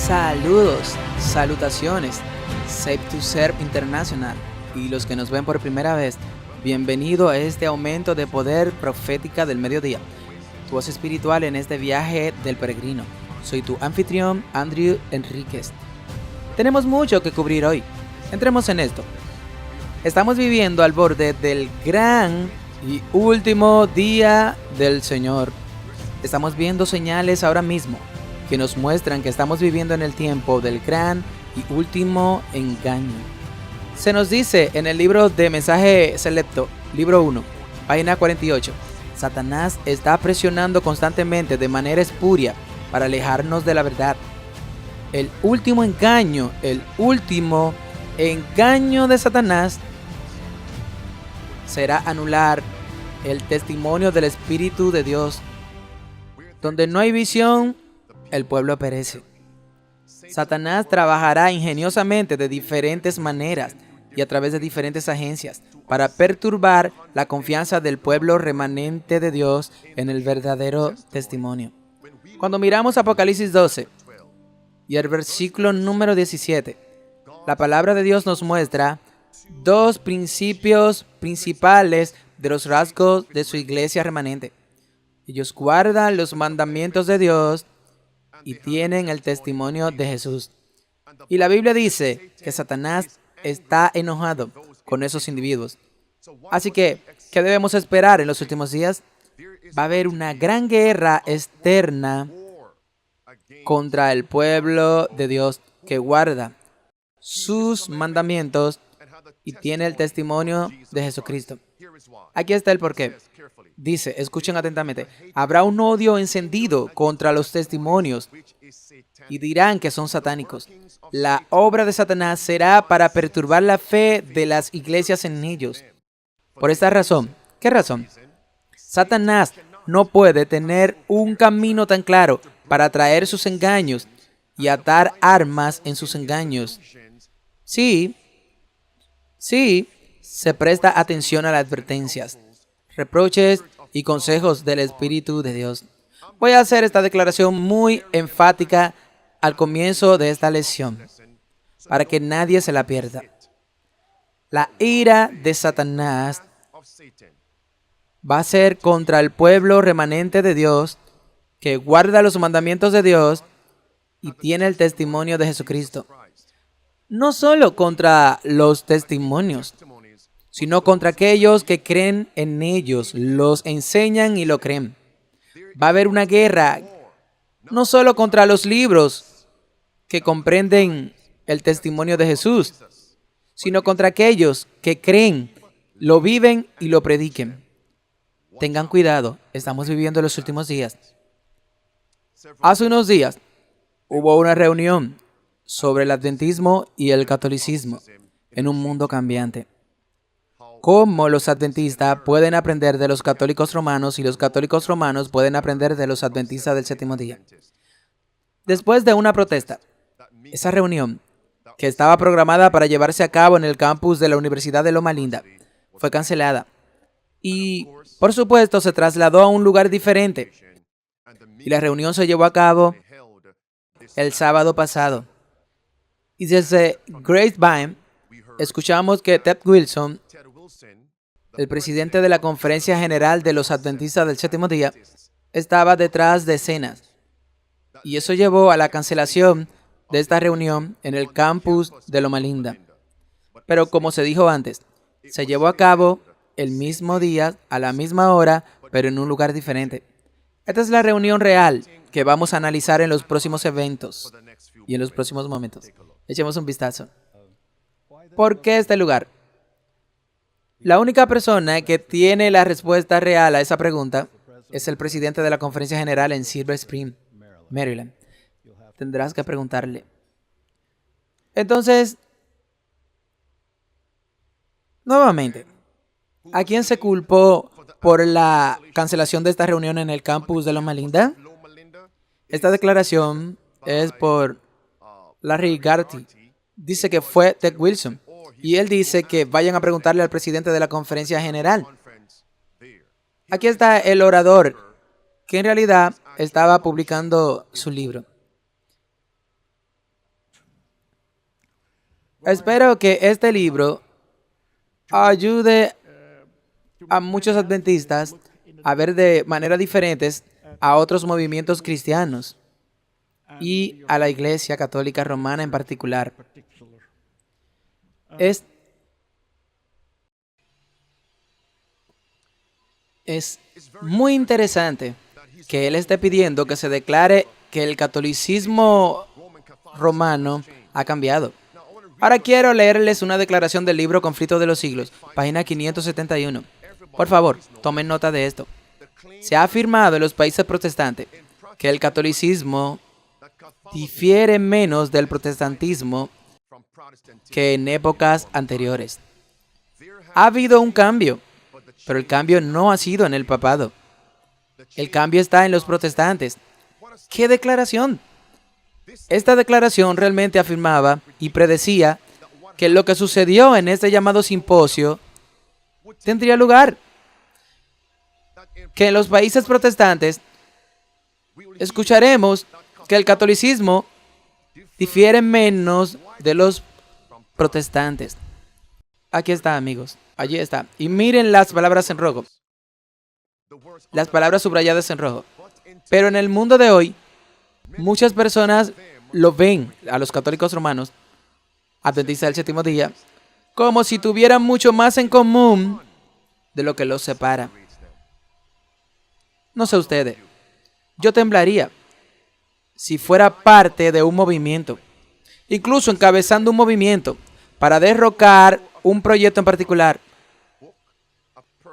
Saludos, salutaciones, Save to Serve International y los que nos ven por primera vez, bienvenido a este aumento de poder profética del mediodía, tu voz espiritual en este viaje del peregrino. Soy tu anfitrión, Andrew Enríquez. Tenemos mucho que cubrir hoy, entremos en esto. Estamos viviendo al borde del gran y último día del Señor. Estamos viendo señales ahora mismo que nos muestran que estamos viviendo en el tiempo del gran y último engaño. Se nos dice en el libro de Mensaje Selecto, libro 1, página 48, Satanás está presionando constantemente de manera espuria para alejarnos de la verdad. El último engaño de Satanás será anular el testimonio del Espíritu de Dios. Donde no hay visión, el pueblo perece. Satanás trabajará ingeniosamente de diferentes maneras y a través de diferentes agencias para perturbar la confianza del pueblo remanente de Dios en el verdadero testimonio. Cuando miramos Apocalipsis 12 y el versículo número 17, la palabra de Dios nos muestra dos principios principales de los rasgos de su iglesia remanente. Ellos guardan los mandamientos de Dios y tienen el testimonio de Jesús. Y la Biblia dice que Satanás está enojado con esos individuos. Así que, ¿qué debemos esperar en los últimos días? Va a haber una gran guerra externa contra el pueblo de Dios que guarda sus mandamientos y tiene el testimonio de Jesucristo. Aquí está el porqué. Dice, escuchen atentamente, habrá un odio encendido contra los testimonios y dirán que son satánicos. La obra de Satanás será para perturbar la fe de las iglesias en ellos. Por esta razón, ¿qué razón? Satanás no puede tener un camino tan claro para atraer sus engaños y atar armas en sus engaños. Sí, se presta atención a las advertencias, reproches y consejos del Espíritu de Dios. Voy a hacer esta declaración muy enfática al comienzo de esta lección, para que nadie se la pierda. La ira de Satanás va a ser contra el pueblo remanente de Dios que guarda los mandamientos de Dios y tiene el testimonio de Jesucristo. No solo contra los testimonios, sino contra aquellos que creen en ellos, los enseñan y lo creen. Va a haber una guerra, no solo contra los libros que comprenden el testimonio de Jesús, sino contra aquellos que creen, lo viven y lo prediquen. Tengan cuidado, estamos viviendo los últimos días. Hace unos días hubo una reunión sobre el adventismo y el catolicismo en un mundo cambiante. Cómo los adventistas pueden aprender de los católicos romanos y los católicos romanos pueden aprender de los adventistas del séptimo día. Después de una protesta, esa reunión, que estaba programada para llevarse a cabo en el campus de la Universidad de Loma Linda, fue cancelada. Y, por supuesto, se trasladó a un lugar diferente. Y la reunión se llevó a cabo el sábado pasado. Y desde Grapevine, escuchamos que Ted Wilson, el presidente de la Conferencia General de los Adventistas del Séptimo Día, estaba detrás de escenas. Y eso llevó a la cancelación de esta reunión en el campus de Loma Linda. Pero como se dijo antes, se llevó a cabo el mismo día, a la misma hora, pero en un lugar diferente. Esta es la reunión real que vamos a analizar en los próximos eventos y en los próximos momentos. Echemos un vistazo. ¿Por qué este lugar? La única persona que tiene la respuesta real a esa pregunta es el presidente de la Conferencia General en Silver Spring, Maryland. Tendrás que preguntarle. Entonces, nuevamente, ¿a quién se culpó por la cancelación de esta reunión en el campus de Loma Linda? Esta declaración es por Larry Garty. Dice que fue Ted Wilson. Y él dice que vayan a preguntarle al presidente de la Conferencia General. Aquí está el orador, que en realidad estaba publicando su libro. Espero que este libro ayude a muchos adventistas a ver de manera diferentes a otros movimientos cristianos y a la Iglesia Católica Romana en particular. Es muy interesante que él esté pidiendo que se declare que el catolicismo romano ha cambiado. Ahora quiero leerles una declaración del libro Conflicto de los Siglos, página 571. Por favor, tomen nota de esto. Se ha afirmado en los países protestantes que el catolicismo difiere menos del protestantismo que en épocas anteriores. Ha habido un cambio, pero el cambio no ha sido en el papado. El cambio está en los protestantes. ¿Qué declaración? Esta declaración realmente afirmaba y predecía que lo que sucedió en este llamado simposio tendría lugar. Que en los países protestantes escucharemos que el catolicismo difiere menos de los protestantes. Aquí está, amigos. Allí está. Y miren las palabras en rojo. Las palabras subrayadas en rojo. Pero en el mundo de hoy, muchas personas lo ven, a los católicos romanos, adventistas del séptimo día, como si tuvieran mucho más en común de lo que los separa. No sé ustedes, yo temblaría si fuera parte de un movimiento, incluso encabezando un movimiento para derrocar un proyecto en particular,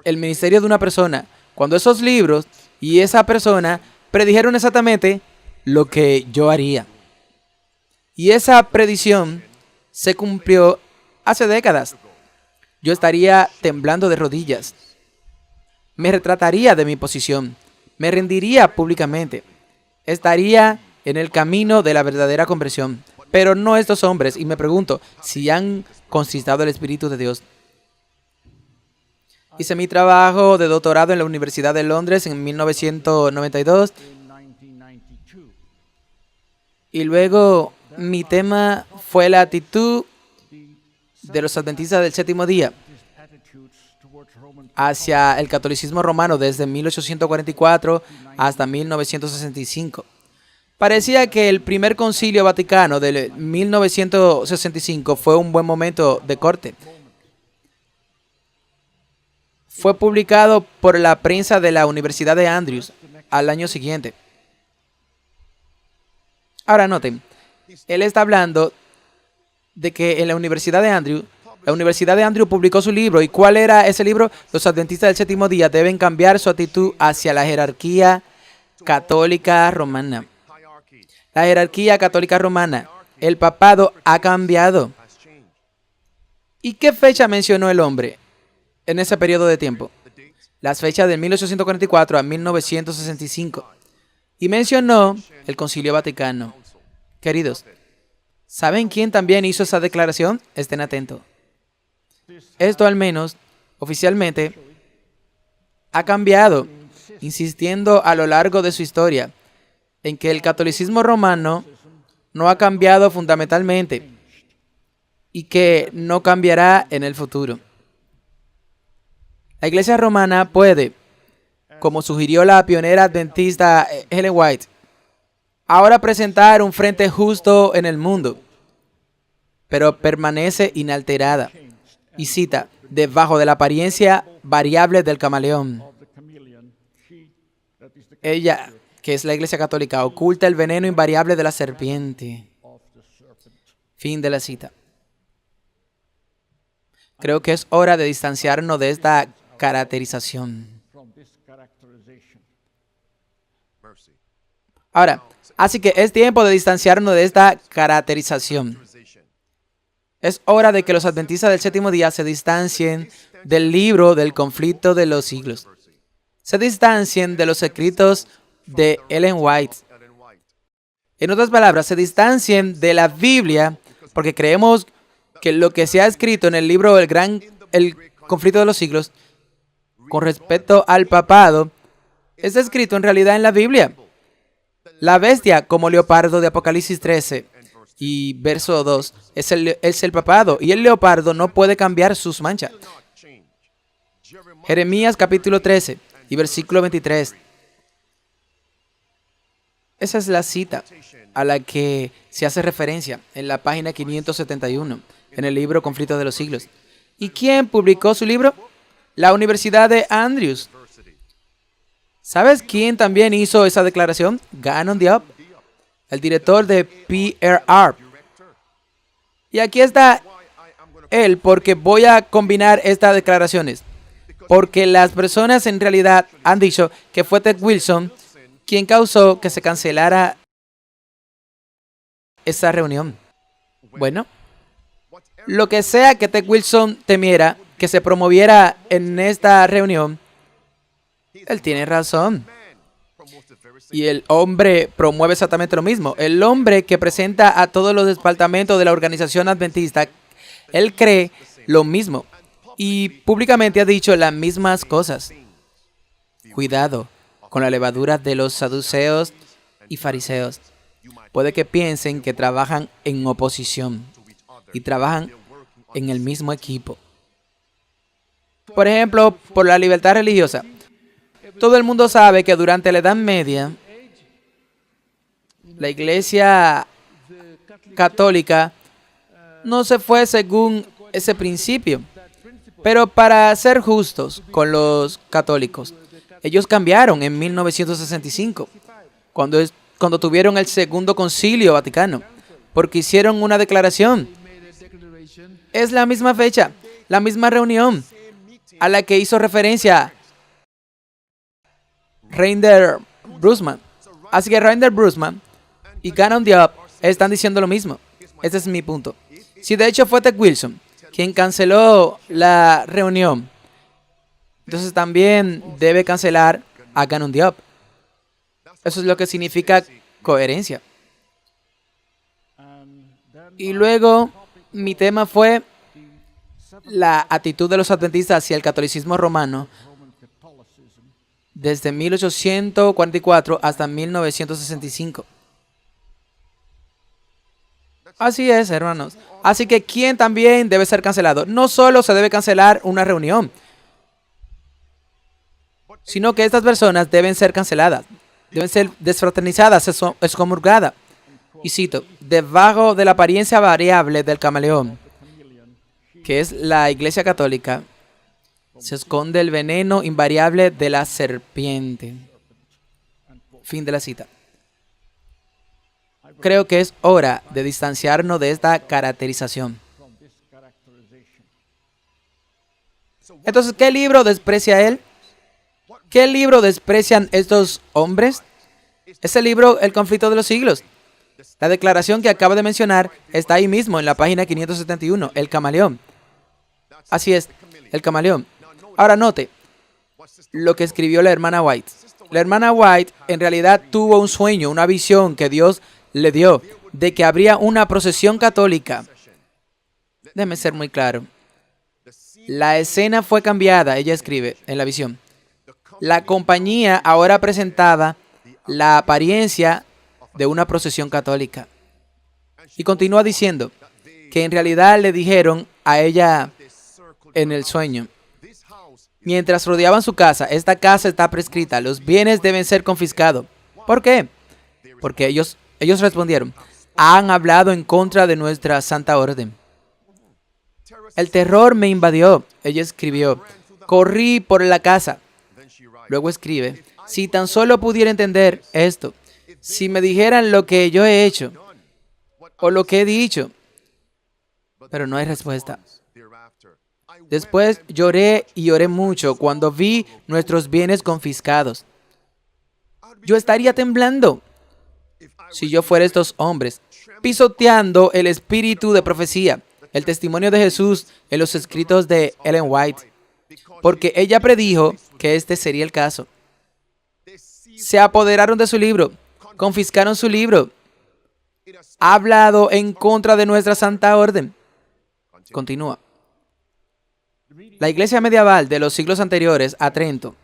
el ministerio de una persona, cuando esos libros y esa persona predijeron exactamente lo que yo haría. Y esa predicción se cumplió hace décadas. Yo estaría temblando de rodillas. Me retrataría de mi posición. Me rendiría públicamente. Estaría en el camino de la verdadera conversión. Pero no estos hombres. Y me pregunto si han conquistado el Espíritu de Dios. Hice mi trabajo de doctorado en la Universidad de Londres en 1992. Y luego mi tema fue la actitud de los adventistas del séptimo día hacia el catolicismo romano desde 1844 hasta 1965. Parecía que el primer concilio vaticano de 1965 fue un buen momento de corte. Fue publicado por la prensa de la Universidad de Andrews al año siguiente. Ahora noten, él está hablando de que en la Universidad de Andrews publicó su libro. ¿Y cuál era ese libro? Los adventistas del séptimo día deben cambiar su actitud hacia la jerarquía católica romana. La jerarquía católica romana, el papado ha cambiado. ¿Y qué fecha mencionó el hombre en ese periodo de tiempo? Las fechas de 1844 a 1965. Y mencionó el Concilio Vaticano. Queridos, ¿saben quién también hizo esa declaración? Estén atentos. Esto al menos, oficialmente, ha cambiado, insistiendo a lo largo de su historia en que el catolicismo romano no ha cambiado fundamentalmente y que no cambiará en el futuro. La Iglesia romana puede, como sugirió la pionera adventista Ellen White, ahora presentar un frente justo en el mundo, pero permanece inalterada. Y cita, debajo de la apariencia variable del camaleón. Ella, que es la Iglesia Católica, oculta el veneno invariable de la serpiente. Fin de la cita. Creo que es hora de distanciarnos de esta caracterización. Ahora, así que es tiempo de distanciarnos de esta caracterización. Es hora de que los adventistas del séptimo día se distancien del libro del conflicto de los siglos. Se distancien de los escritos de Ellen White. En otras palabras, se distancien de la Biblia porque creemos que lo que se ha escrito en el libro el conflicto de los siglos con respecto al papado es escrito en realidad en la Biblia. La bestia como leopardo de Apocalipsis 13 Y verso 2, es el papado, y el leopardo no puede cambiar sus manchas. Jeremías capítulo 13 y versículo 23. Esa es la cita a la que se hace referencia en la página 571, en el libro Conflictos de los Siglos. ¿Y quién publicó su libro? La Universidad de Andrews. ¿Sabes quién también hizo esa declaración? Gannon Diop, el director de PRR. Y aquí está él, porque voy a combinar estas declaraciones. Porque las personas en realidad han dicho que fue Ted Wilson quien causó que se cancelara esa reunión. Bueno, lo que sea que Ted Wilson temiera que se promoviera en esta reunión, él tiene razón. Y el hombre promueve exactamente lo mismo. El hombre que presenta a todos los departamentos de la organización adventista, él cree lo mismo y públicamente ha dicho las mismas cosas. Cuidado con la levadura de los saduceos y fariseos. Puede que piensen que trabajan en oposición y trabajan en el mismo equipo. Por ejemplo, por la libertad religiosa. Todo el mundo sabe que durante la Edad Media, la Iglesia Católica no se fue según ese principio. Pero para ser justos con los católicos, ellos cambiaron en 1965, cuando tuvieron el Segundo Concilio Vaticano, porque hicieron una declaración. Es la misma fecha, la misma reunión a la que hizo referencia Reinhard Brusman. Así que Reinhard Brusman y Gannon Diop están diciendo lo mismo. Ese es mi punto. Si de hecho fue Ted Wilson quien canceló la reunión, entonces también debe cancelar a Gannon Diop. Eso es lo que significa coherencia. Y luego mi tema fue la actitud de los adventistas hacia el catolicismo romano desde 1844 hasta 1965. Así es, hermanos. Así que ¿quién también debe ser cancelado? No solo se debe cancelar una reunión, sino que estas personas deben ser canceladas, deben ser desfraternizadas, excomulgadas. Y cito, debajo de la apariencia variable del camaleón, que es la Iglesia Católica, se esconde el veneno invariable de la serpiente. Fin de la cita. Creo que es hora de distanciarnos de esta caracterización. Entonces, ¿qué libro desprecia él? ¿Qué libro desprecian estos hombres? Ese libro, El Conflicto de los Siglos. La declaración que acabo de mencionar está ahí mismo en la página 571, el camaleón. Así es, el camaleón. Ahora note lo que escribió la hermana White. La hermana White en realidad tuvo un sueño, una visión que Dios le dio de que habría una procesión católica. Déjeme ser muy claro. La escena fue cambiada, ella escribe en la visión. La compañía ahora presentaba la apariencia de una procesión católica. Y continúa diciendo que en realidad le dijeron a ella en el sueño, mientras rodeaban su casa, esta casa está prescrita, los bienes deben ser confiscados. ¿Por qué? Porque ellos respondieron, han hablado en contra de nuestra santa orden. El terror me invadió, ella escribió, corrí por la casa. Luego escribe, si tan solo pudiera entender esto, si me dijeran lo que yo he hecho o lo que he dicho, pero no hay respuesta. Después lloré y lloré mucho cuando vi nuestros bienes confiscados. Yo estaría temblando si yo fuera estos hombres, pisoteando el espíritu de profecía, el testimonio de Jesús en los escritos de Ellen White, porque ella predijo que este sería el caso. Se apoderaron de su libro, confiscaron su libro, ha hablado en contra de nuestra santa orden. Continúa. La iglesia medieval de los siglos anteriores a Trento,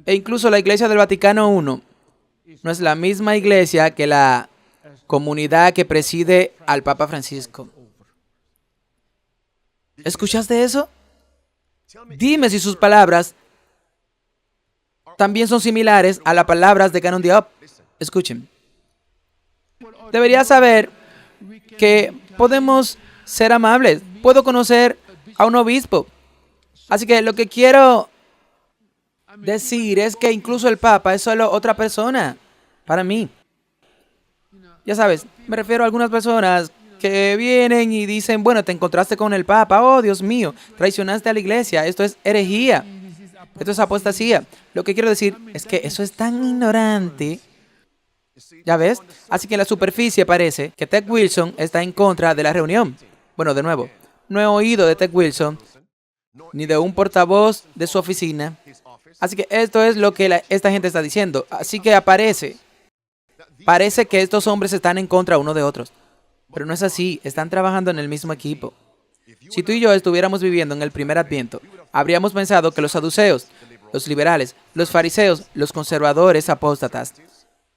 e incluso la iglesia del Vaticano I, no es la misma iglesia que la comunidad que preside al Papa Francisco. ¿Escuchaste eso? Dime si sus palabras también son similares a las palabras de Canon Diop. Escuchen. Deberías saber que podemos ser amables. Puedo conocer a un obispo. Así que lo que quiero decir es que incluso el Papa es solo otra persona para mí. Ya sabes, me refiero a algunas personas que vienen y dicen, bueno, te encontraste con el Papa, oh Dios mío, traicionaste a la iglesia, esto es herejía, esto es apostasía. Lo que quiero decir es que eso es tan ignorante. ¿Ya ves? Así que en la superficie parece que Ted Wilson está en contra de la reunión. Bueno, de nuevo, no he oído de Ted Wilson ni de un portavoz de su oficina. Así que esto es lo que esta gente está diciendo. Así que parece que estos hombres están en contra uno de otros. Pero no es así, están trabajando en el mismo equipo. Si tú y yo estuviéramos viviendo en el primer Adviento, habríamos pensado que los saduceos, los liberales, los fariseos, los conservadores apóstatas,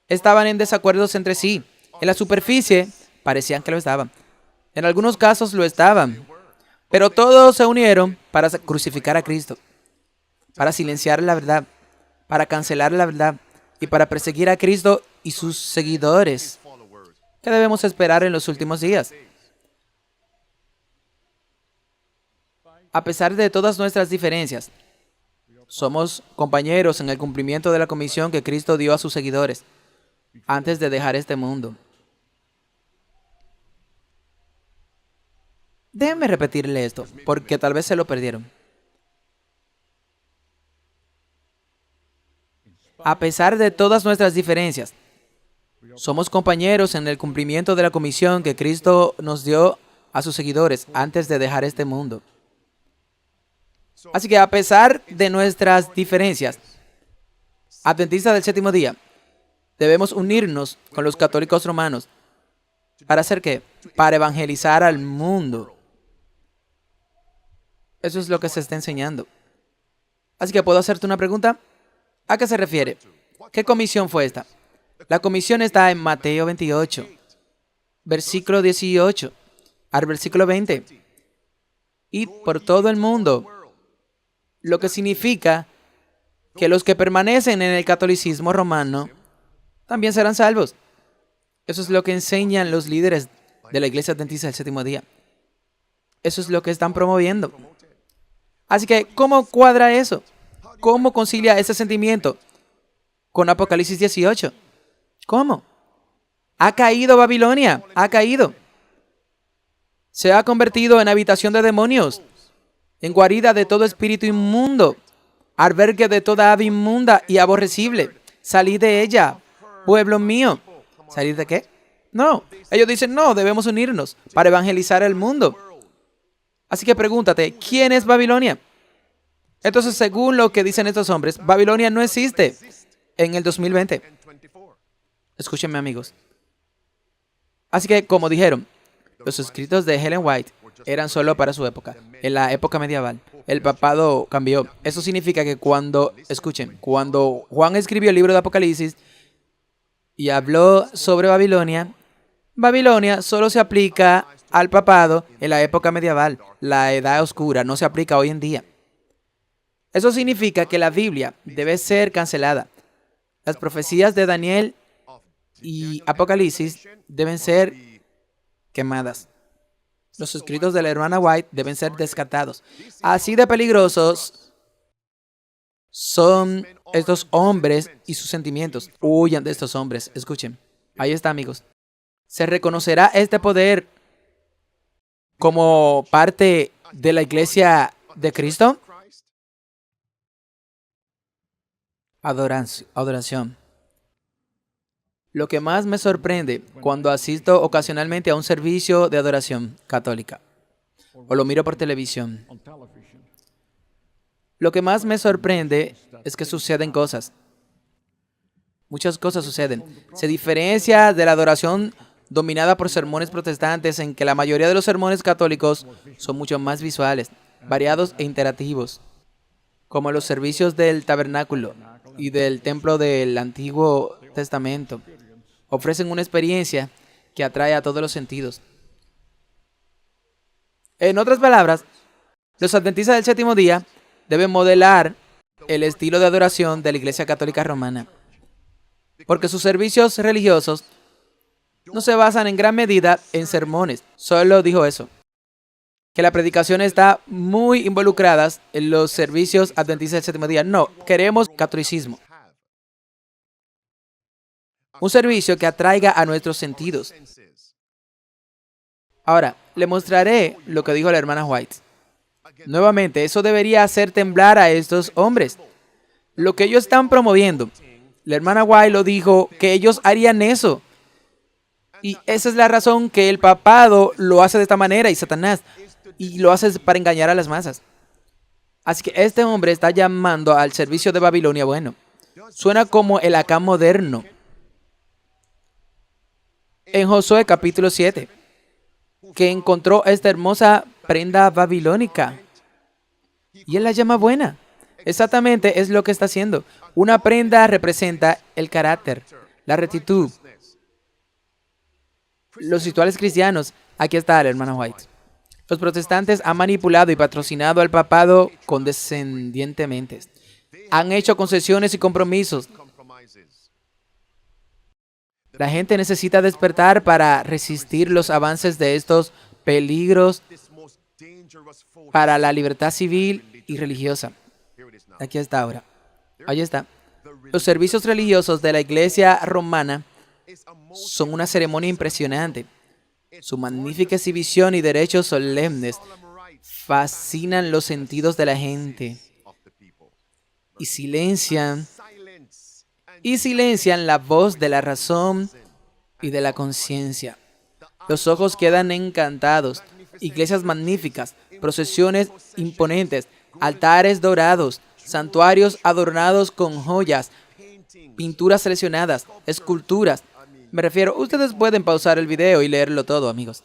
estaban en desacuerdos entre sí. En la superficie parecían que lo estaban. En algunos casos lo estaban. Pero todos se unieron para crucificar a Cristo, para silenciar la verdad, para cancelar la verdad y para perseguir a Cristo y sus seguidores. ¿Qué debemos esperar en los últimos días? A pesar de todas nuestras diferencias, somos compañeros en el cumplimiento de la comisión que Cristo dio a sus seguidores antes de dejar este mundo. Déjenme repetirle esto, porque tal vez se lo perdieron. A pesar de todas nuestras diferencias, somos compañeros en el cumplimiento de la comisión que Cristo nos dio a sus seguidores antes de dejar este mundo. Así que a pesar de nuestras diferencias, adventistas del séptimo día, debemos unirnos con los católicos romanos. ¿Para hacer qué? Para evangelizar al mundo. Eso es lo que se está enseñando. Así que, ¿puedo hacerte una pregunta? ¿A qué se refiere? ¿Qué comisión fue esta? La comisión está en Mateo 28, versículo 18, al versículo 20. Id por todo el mundo. Lo que significa que los que permanecen en el catolicismo romano también serán salvos. Eso es lo que enseñan los líderes de la Iglesia Adventista del Séptimo Día. Eso es lo que están promoviendo. Así que, ¿cómo cuadra eso? ¿Cómo concilia ese sentimiento con Apocalipsis 18? ¿Cómo? Ha caído Babilonia, ha caído. Se ha convertido en habitación de demonios, en guarida de todo espíritu inmundo, albergue de toda ave inmunda y aborrecible. Salid de ella, pueblo mío. ¿Salir de qué? No, ellos dicen, no, debemos unirnos para evangelizar el mundo. Así que pregúntate, ¿quién es Babilonia? Entonces, según lo que dicen estos hombres, Babilonia no existe en el 2020. Escúchenme, amigos. Así que, como dijeron, los escritos de Ellen White eran solo para su época, en la época medieval. El papado cambió. Eso significa que cuando Juan escribió el libro de Apocalipsis y habló sobre Babilonia, Babilonia solo se aplica al papado en la época medieval, la edad oscura, no se aplica hoy en día. Eso significa que la Biblia debe ser cancelada. Las profecías de Daniel y Apocalipsis deben ser quemadas. Los escritos de la hermana White deben ser descartados. Así de peligrosos son estos hombres y sus sentimientos. Huyan de estos hombres. Escuchen. Ahí está, amigos. ¿Se reconocerá este poder como parte de la iglesia de Cristo? Adoración. Lo que más me sorprende cuando asisto ocasionalmente a un servicio de adoración católica o lo miro por televisión, lo que más me sorprende es que suceden cosas. Muchas cosas suceden. Se diferencia de la adoración dominada por sermones protestantes en que la mayoría de los sermones católicos son mucho más visuales, variados e interactivos, como los servicios del tabernáculo y del templo del Antiguo Testamento. Ofrecen una experiencia que atrae a todos los sentidos. En otras palabras, los adventistas del séptimo día deben modelar el estilo de adoración de la Iglesia Católica Romana, porque sus servicios religiosos no se basan en gran medida en sermones. Solo dijo eso, que la predicación está muy involucrada en los servicios adventistas del séptimo día. No, queremos catolicismo. Un servicio que atraiga a nuestros sentidos. Ahora, le mostraré lo que dijo la hermana White. Nuevamente, eso debería hacer temblar a estos hombres. Lo que ellos están promoviendo, la hermana White lo dijo, que ellos harían eso. Y esa es la razón que el papado lo hace de esta manera y Satanás. Y lo hace para engañar a las masas. Así que este hombre está llamando al servicio de Babilonia bueno. Suena como el Acán moderno. En Josué capítulo 7, que encontró esta hermosa prenda babilónica. Y él la llama buena. Exactamente es lo que está haciendo. Una prenda representa el carácter, la rectitud. Los rituales cristianos, aquí está la hermana White. Los protestantes han manipulado y patrocinado al papado condescendientemente. Han hecho concesiones y compromisos. La gente necesita despertar para resistir los avances de estos peligros para la libertad civil y religiosa. Aquí está ahora. Ahí está. Los servicios religiosos de la Iglesia romana son una ceremonia impresionante. Su magnífica exhibición y derechos solemnes fascinan los sentidos de la gente y silencian la voz de la razón y de la conciencia. Los ojos quedan encantados. Iglesias magníficas, procesiones imponentes, altares dorados, santuarios adornados con joyas, pinturas seleccionadas, esculturas. Me refiero, ustedes pueden pausar el video y leerlo todo, amigos.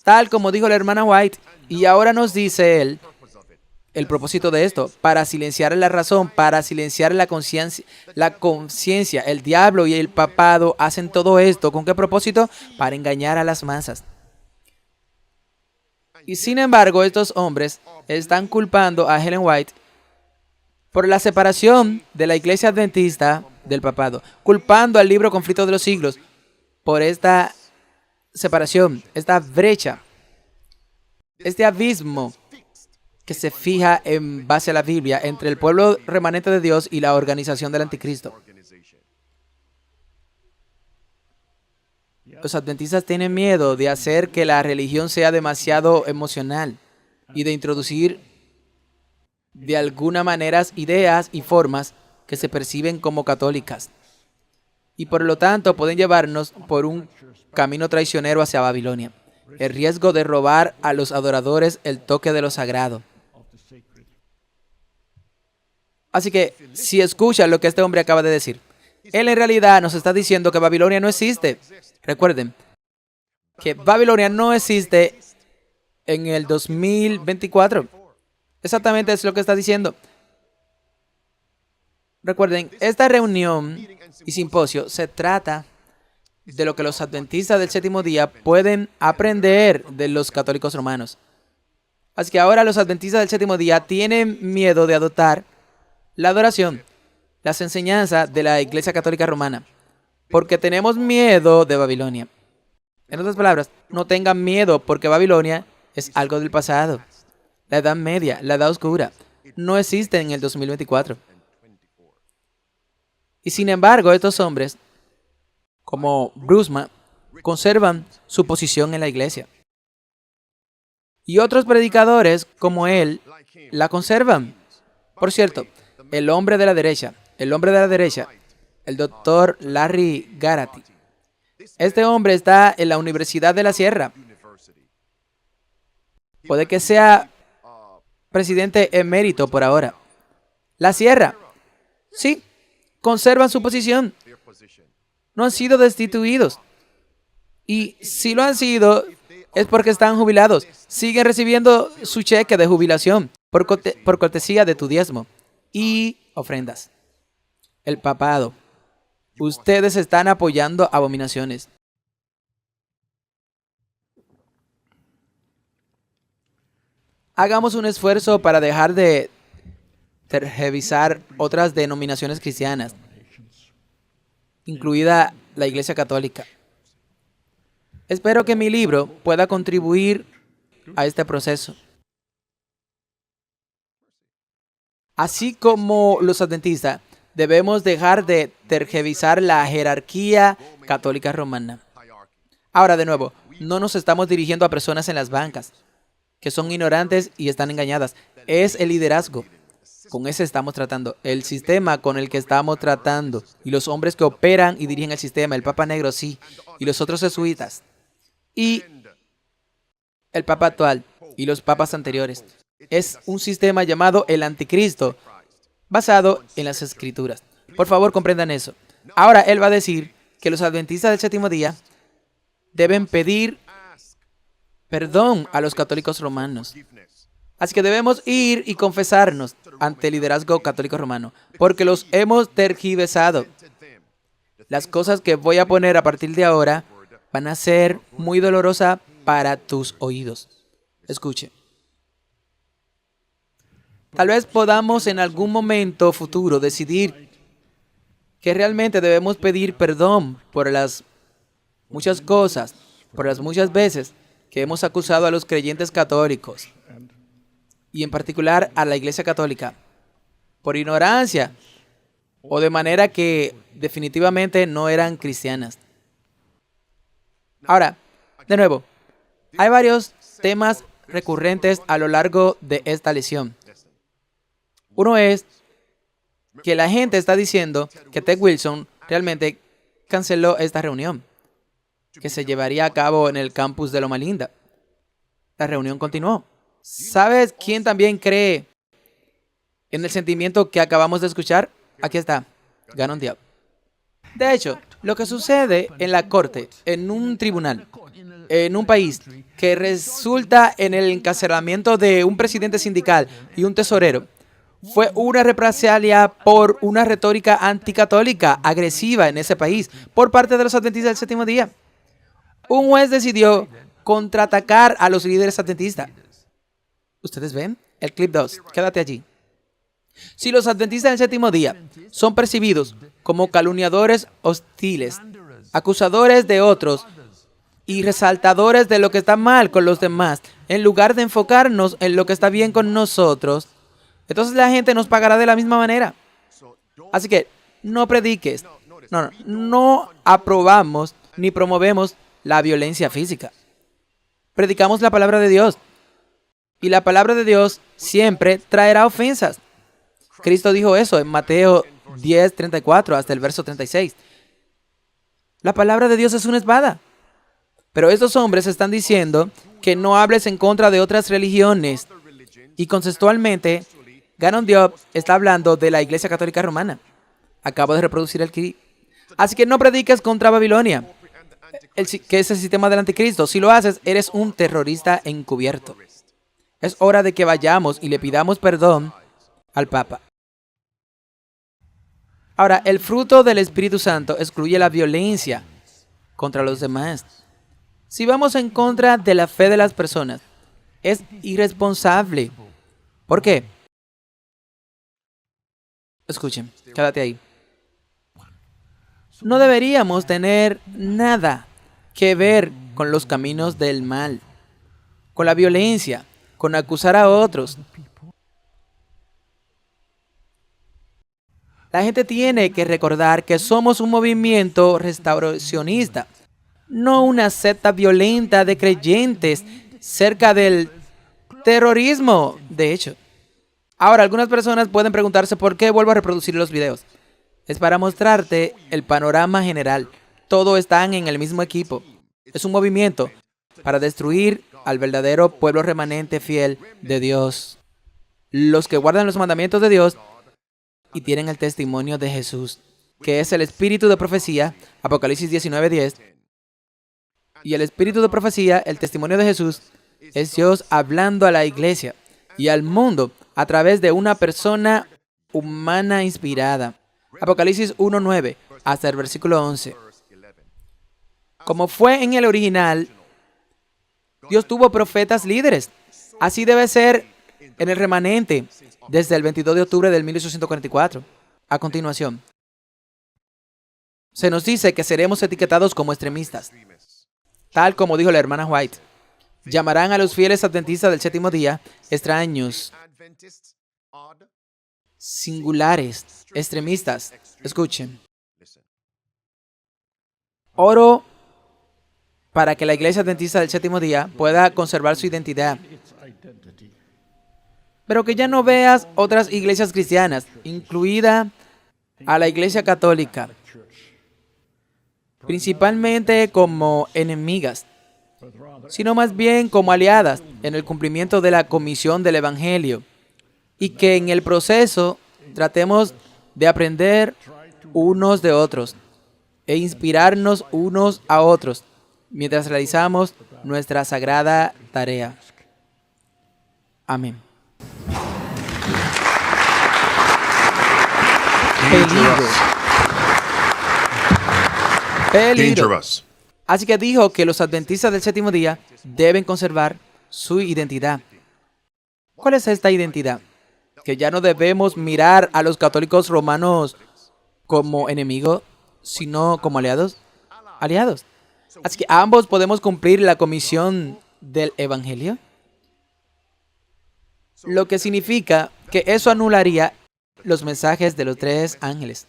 Tal como dijo la hermana White, y ahora nos dice él, el propósito de esto, para silenciar la razón, para silenciar la conciencia. El diablo y el papado hacen todo esto. ¿Con qué propósito? Para engañar a las masas. Y sin embargo, estos hombres están culpando a Ellen White por la separación de la Iglesia Adventista del papado, culpando al libro Conflicto de los Siglos por esta separación, esta brecha, este abismo que se fija en base a la Biblia entre el pueblo remanente de Dios y la organización del anticristo. Los adventistas tienen miedo de hacer que la religión sea demasiado emocional y de introducir de alguna manera ideas y formas que se perciben como católicas. Y por lo tanto pueden llevarnos por un camino traicionero hacia Babilonia. El riesgo de robar a los adoradores el toque de lo sagrado. Así que, si escuchan lo que este hombre acaba de decir, él en realidad nos está diciendo que Babilonia no existe. Recuerden que Babilonia no existe en el 2024. Exactamente es lo que está diciendo. Recuerden, esta reunión y simposio se trata de lo que los adventistas del séptimo día pueden aprender de los católicos romanos. Así que ahora los adventistas del séptimo día tienen miedo de adoptar la adoración, las enseñanzas de la Iglesia Católica Romana, porque tenemos miedo de Babilonia. En otras palabras, no tengan miedo porque Babilonia es algo del pasado. La Edad Media, la Edad Oscura, no existe en el 2024. Y sin embargo, estos hombres, como Brusma, conservan su posición en la iglesia. Y otros predicadores, como él, la conservan. Por cierto, el hombre de la derecha, el doctor Larry Garrity. Este hombre está en la Universidad de la Sierra. Puede que sea presidente emérito por ahora. La Sierra, sí, conservan su posición. No han sido destituidos. Y si lo han sido, es porque están jubilados. Siguen recibiendo su cheque de jubilación por cortesía de tu diezmo y ofrendas. El papado. Ustedes están apoyando abominaciones. hagamos un esfuerzo para dejar de tergiversar otras denominaciones cristianas, incluida la Iglesia Católica. Espero que mi libro pueda contribuir a este proceso. Así como los adventistas, debemos dejar de tergiversar la jerarquía católica romana. Ahora, de nuevo, no nos estamos dirigiendo a personas en las bancas que son ignorantes y están engañadas. Es el liderazgo. Con ese estamos tratando. El sistema con el que estamos tratando. Y los hombres que operan y dirigen el sistema. El Papa Negro, sí. Y los otros jesuitas. Y el Papa actual. Y los papas anteriores. Es un sistema llamado el Anticristo, basado en las Escrituras. Por favor, comprendan eso. Ahora, él va a decir que los adventistas del séptimo día deben pedir perdón a los católicos romanos. Así que debemos ir y confesarnos ante el liderazgo católico romano, porque los hemos tergiversado. Las cosas que voy a poner a partir de ahora van a ser muy dolorosas para tus oídos. Escuche. Tal vez podamos en algún momento futuro decidir que realmente debemos pedir perdón por las muchas cosas, por las muchas veces que hemos acusado a los creyentes católicos y en particular a la Iglesia Católica por ignorancia o de manera que definitivamente no eran cristianas. Ahora, de nuevo, hay varios temas recurrentes a lo largo de esta lección. Uno es que la gente está diciendo que Ted Wilson realmente canceló esta reunión que se llevaría a cabo en el campus de Loma Linda. La reunión continuó. ¿Sabes quién también cree en el sentimiento que acabamos de escuchar? Aquí está, Gannon Diop. De hecho, lo que sucede en la corte, en un tribunal, en un país que resulta en el encarcelamiento de un presidente sindical y un tesorero, fue una represalia por una retórica anticatólica agresiva en ese país por parte de los adventistas del séptimo día. Un juez decidió contraatacar a los líderes adventistas. ¿Ustedes ven? El clip 2. Quédate allí. Si los adventistas del séptimo día son percibidos como calumniadores hostiles, acusadores de otros y resaltadores de lo que está mal con los demás, en lugar de enfocarnos en lo que está bien con nosotros, entonces la gente nos pagará de la misma manera. Así que no prediques. No aprobamos ni promovemos la violencia física. Predicamos la palabra de Dios. Y la palabra de Dios siempre traerá ofensas. Cristo dijo eso en Mateo 10:34 hasta el verso 36. La palabra de Dios es una espada. Pero estos hombres están diciendo que no hables en contra de otras religiones. Y conceptualmente, Gannon Diop está hablando de la Iglesia Católica Romana. Acabo de reproducir el clip. Así que no prediques contra Babilonia, que es el sistema del anticristo. Si lo haces, eres un terrorista encubierto. Es hora de que vayamos y le pidamos perdón al Papa. Ahora, el fruto del Espíritu Santo excluye la violencia contra los demás. Si vamos en contra de la fe de las personas, es irresponsable. ¿Por qué? Escuchen, quédate ahí. No deberíamos tener nada que ver con los caminos del mal, con la violencia, con acusar a otros. La gente tiene que recordar que somos un movimiento restauracionista, no una secta violenta de creyentes cerca del terrorismo, de hecho. Ahora, algunas personas pueden preguntarse por qué vuelvo a reproducir los videos. Es para mostrarte el panorama general. Todos están en el mismo equipo. Es un movimiento para destruir al verdadero pueblo remanente fiel de Dios. Los que guardan los mandamientos de Dios y tienen el testimonio de Jesús, que es el espíritu de profecía, Apocalipsis 19:10. Y el espíritu de profecía, el testimonio de Jesús, es Dios hablando a la iglesia y al mundo a través de una persona humana inspirada. Apocalipsis 1:9 hasta el versículo 11. Como fue en el original, Dios tuvo profetas líderes. Así debe ser en el remanente desde el 22 de octubre del 1844. A continuación, se nos dice que seremos etiquetados como extremistas, tal como dijo la hermana White. Llamarán a los fieles adventistas del séptimo día extraños, singulares, extremistas. Escuchen. Oro para que la iglesia adventista del séptimo día pueda conservar su identidad, pero que ya no veas otras iglesias cristianas, incluida a la iglesia católica, principalmente como enemigas, sino más bien como aliadas en el cumplimiento de la comisión del Evangelio, y que en el proceso tratemos de aprender unos de otros e inspirarnos unos a otros mientras realizamos nuestra sagrada tarea. Amén. Peligro. Así que dijo que los adventistas del séptimo día deben conservar su identidad. ¿Cuál es esta identidad? Que ya no debemos mirar a los católicos romanos como enemigos, sino como aliados. Aliados. Así que ambos podemos cumplir la comisión del Evangelio. Lo que significa que eso anularía los mensajes de los tres ángeles.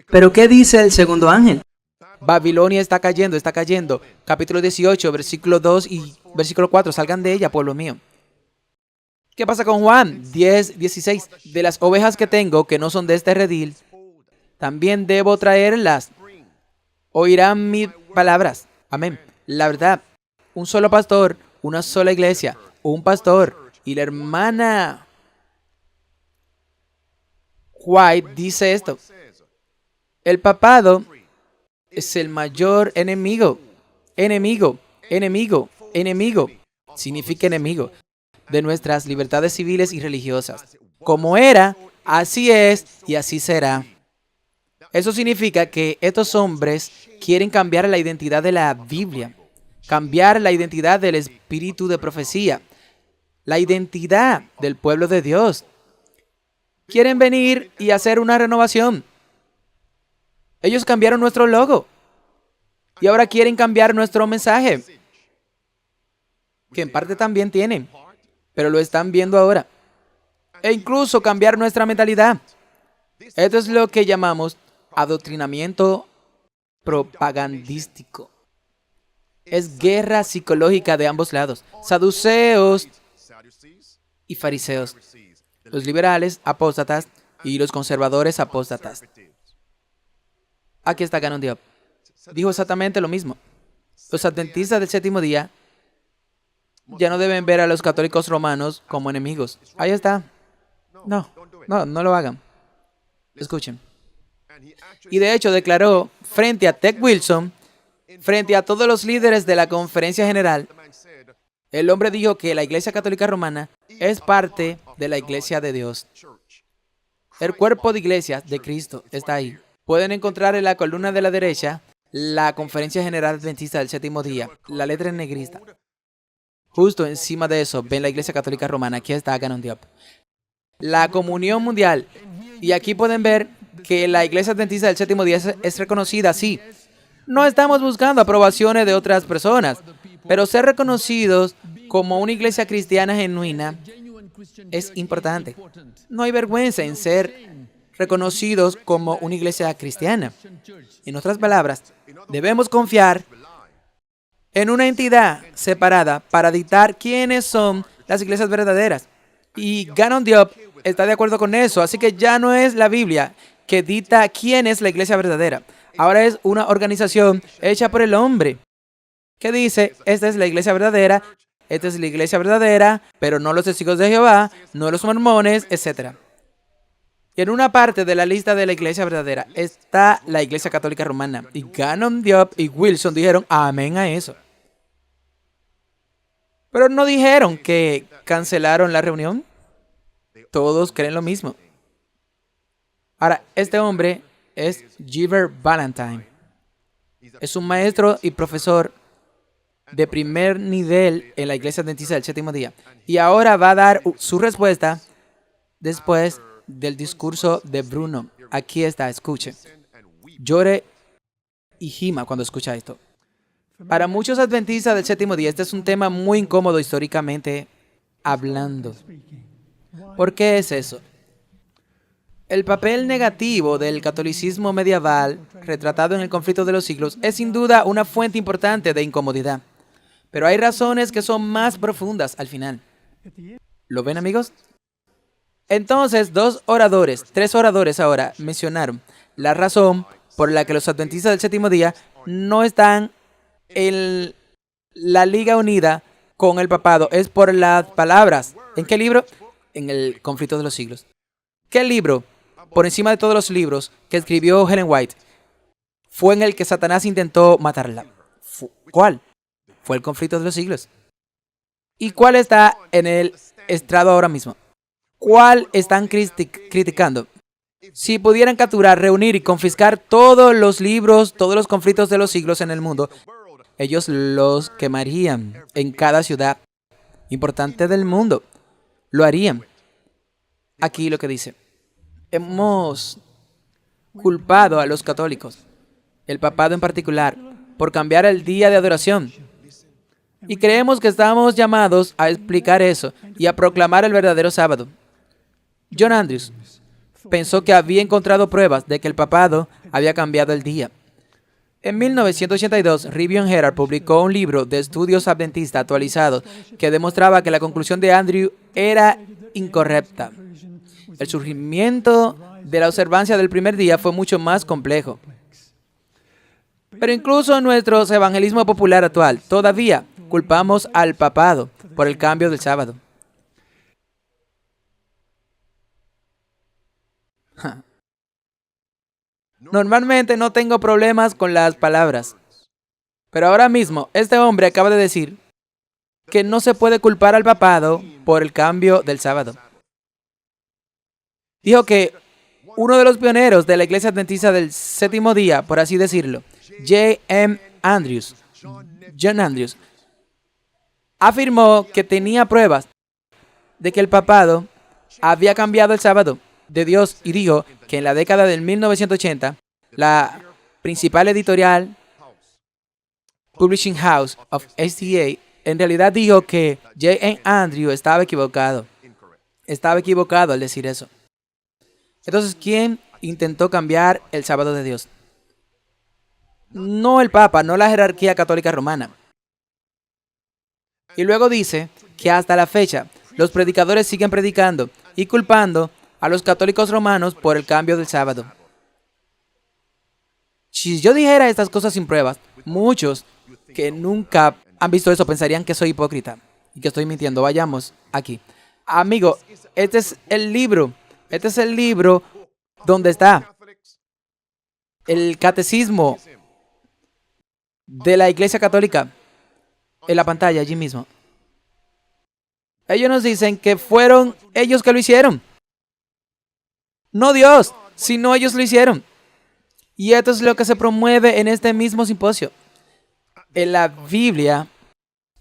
¿Pero qué dice el segundo ángel? Babilonia está cayendo. Capítulo 18, versículo 2 y versículo 4. Salgan de ella, pueblo mío. ¿Qué pasa con Juan 10, 16? De las ovejas que tengo, que no son de este redil, también debo traerlas. Oirán mis palabras. Amén. La verdad, un solo pastor, una sola iglesia, un pastor y la hermana White dice esto. El papado es el mayor enemigo. Enemigo. Significa enemigo de nuestras libertades civiles y religiosas. Como era, así es y así será. Eso significa que estos hombres quieren cambiar la identidad de la Biblia, cambiar la identidad del espíritu de profecía, la identidad del pueblo de Dios. Quieren venir y hacer una renovación. Ellos cambiaron nuestro logo y ahora quieren cambiar nuestro mensaje, que en parte también tienen, pero lo están viendo ahora. E incluso cambiar nuestra mentalidad. Esto es lo que llamamos adoctrinamiento propagandístico. Es guerra psicológica de ambos lados. Saduceos y fariseos. Los liberales apóstatas y los conservadores apóstatas. Aquí está Gannon Diop. Dijo exactamente lo mismo. Los adventistas del séptimo día ya no deben ver a los católicos romanos como enemigos. Ahí está. No lo hagan. Escuchen. Y de hecho declaró frente a Ted Wilson, frente a todos los líderes de la conferencia general, el hombre dijo que la Iglesia Católica Romana es parte de la Iglesia de Dios. El cuerpo de iglesias de Cristo está ahí. Pueden encontrar en la columna de la derecha la Conferencia General Adventista del Séptimo Día, la letra en negrita. Justo encima de eso ven la Iglesia Católica Romana. Aquí está Gannon Diop. La comunión mundial. Y aquí pueden ver que la Iglesia Adventista del Séptimo Día es reconocida así. No estamos buscando aprobaciones de otras personas, pero ser reconocidos como una iglesia cristiana genuina es importante. No hay vergüenza en ser reconocidos como una iglesia cristiana. En otras palabras, debemos confiar en una entidad separada para dictar quiénes son las iglesias verdaderas. Y Gannon Diop está de acuerdo con eso, así que ya no es la Biblia que dicta quién es la iglesia verdadera. Ahora es una organización hecha por el hombre que dice, esta es la iglesia verdadera, pero no los testigos de Jehová, no los mormones, etc. Y en una parte de la lista de la iglesia verdadera está la Iglesia Católica Romana. Y Gannon Diop y Wilson dijeron amén a eso. Pero no dijeron que cancelaron la reunión. Todos creen lo mismo. Ahora, este hombre es Jiver Valentine. Es un maestro y profesor de primer nivel en la Iglesia Adventista del Séptimo Día. Y ahora va a dar su respuesta después del discurso de Bruno. Aquí está, escuche. Llore y gima cuando escucha esto. Para muchos adventistas del Séptimo Día, este es un tema muy incómodo históricamente hablando. ¿Por qué es eso? El papel negativo del catolicismo medieval, retratado en el conflicto de los siglos, es sin duda una fuente importante de incomodidad. Pero hay razones que son más profundas al final. ¿Lo ven, amigos? Entonces, tres oradores ahora mencionaron la razón por la que los adventistas del Séptimo Día no están en la Liga Unida con el papado. Es por las palabras. ¿En qué libro? En el conflicto de los siglos. ¿Qué libro, por encima de todos los libros que escribió Ellen White, fue en el que Satanás intentó matarla? ¿Cuál? Fue el conflicto de los siglos. ¿Y cuál está en el estrado ahora mismo? ¿Cuál están criticando? Si pudieran capturar, reunir y confiscar todos los libros, todos los conflictos de los siglos en el mundo, ellos los quemarían en cada ciudad importante del mundo. Lo harían. Aquí lo que dice. Hemos culpado a los católicos, el papado en particular, por cambiar el día de adoración. Y creemos que estamos llamados a explicar eso y a proclamar el verdadero sábado. John Andrews pensó que había encontrado pruebas de que el papado había cambiado el día. En 1982, Review and Herald publicó un libro de estudios adventistas actualizados que demostraba que la conclusión de Andrews era incorrecta. El surgimiento de la observancia del primer día fue mucho más complejo. Pero incluso en nuestro evangelismo popular actual, todavía culpamos al papado por el cambio del sábado. Normalmente no tengo problemas con las palabras, pero ahora mismo este hombre acaba de decir que no se puede culpar al papado por el cambio del sábado. Dijo que uno de los pioneros de la Iglesia Adventista del Séptimo Día, por así decirlo, John Andrews, afirmó que tenía pruebas de que el papado había cambiado el sábado de Dios y dijo que en la década del 1980, la principal editorial, Publishing House of SDA, en realidad dijo que John Andrews estaba equivocado. Estaba equivocado al decir eso. Entonces, ¿quién intentó cambiar el sábado de Dios? No el Papa, no la jerarquía católica romana. Y luego dice que hasta la fecha, los predicadores siguen predicando y culpando a los católicos romanos por el cambio del sábado. Si yo dijera estas cosas sin pruebas, muchos que nunca han visto eso pensarían que soy hipócrita y que estoy mintiendo. Vayamos aquí. Amigo, este es el libro donde está el catecismo de la Iglesia Católica en la pantalla allí mismo. Ellos nos dicen que fueron ellos que lo hicieron. No Dios, sino ellos lo hicieron. Y esto es lo que se promueve en este mismo simposio. En la Biblia,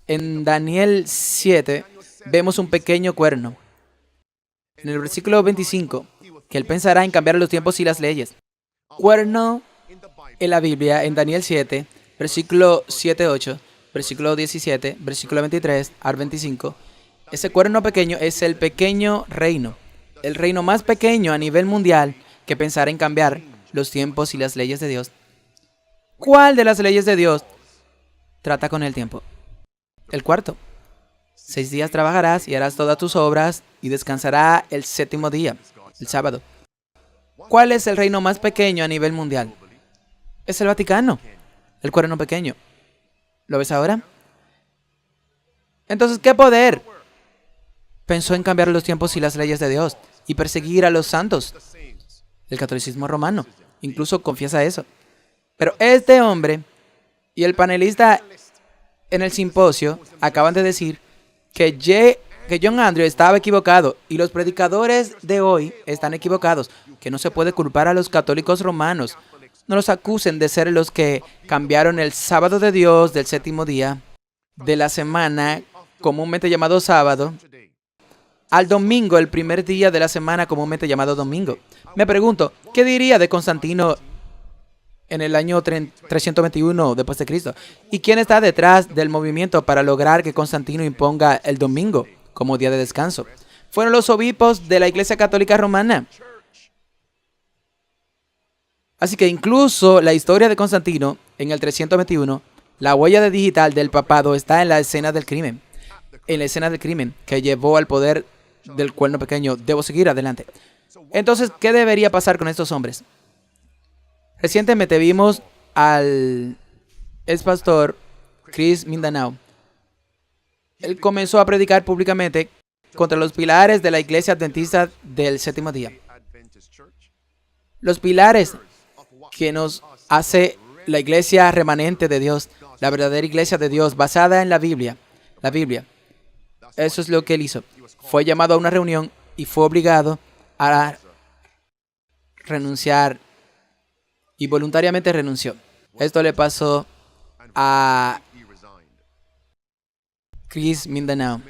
en Daniel 7, vemos un pequeño cuerno. En el versículo 25, que él pensará en cambiar los tiempos y las leyes. Cuerno en la Biblia, en Daniel 7, versículo 7-8, versículo 17, versículo 23 al 25. Ese cuerno pequeño es el pequeño reino. El reino más pequeño a nivel mundial que pensará en cambiar los tiempos y las leyes de Dios. ¿Cuál de las leyes de Dios trata con el tiempo? El cuarto. 6 días trabajarás y harás todas tus obras y descansará el séptimo día, el sábado. ¿Cuál es el reino más pequeño a nivel mundial? Es el Vaticano, el cuerno pequeño. ¿Lo ves ahora? Entonces, ¿qué poder pensó en cambiar los tiempos y las leyes de Dios y perseguir a los santos? El catolicismo romano incluso confiesa eso. Pero este hombre y el panelista en el simposio acaban de decir que John Andrews estaba equivocado y los predicadores de hoy están equivocados, que no se puede culpar a los católicos romanos. No los acusen de ser los que cambiaron el sábado de Dios del séptimo día de la semana, comúnmente llamado sábado, al domingo, el primer día de la semana, comúnmente llamado domingo. Me pregunto, ¿qué diría de Constantino en el año 321 después de Cristo? ¿Y quién está detrás del movimiento para lograr que Constantino imponga el domingo como día de descanso? Fueron los obispos de la Iglesia Católica Romana. Así que incluso la historia de Constantino en el 321, la huella digital del papado está en la escena del crimen. En la escena del crimen que llevó al poder del cuerno pequeño. Debo seguir adelante. Entonces, ¿qué debería pasar con estos hombres? Recientemente vimos al ex pastor Chris Mindanao. Él comenzó a predicar públicamente contra los pilares de la Iglesia Adventista del Séptimo Día. Los pilares que nos hace la Iglesia remanente de Dios, la verdadera Iglesia de Dios, basada en la Biblia. La Biblia. Eso es lo que él hizo. Fue llamado a una reunión y fue obligado a renunciar y voluntariamente renunció. Esto le pasó a Chris Mindanao.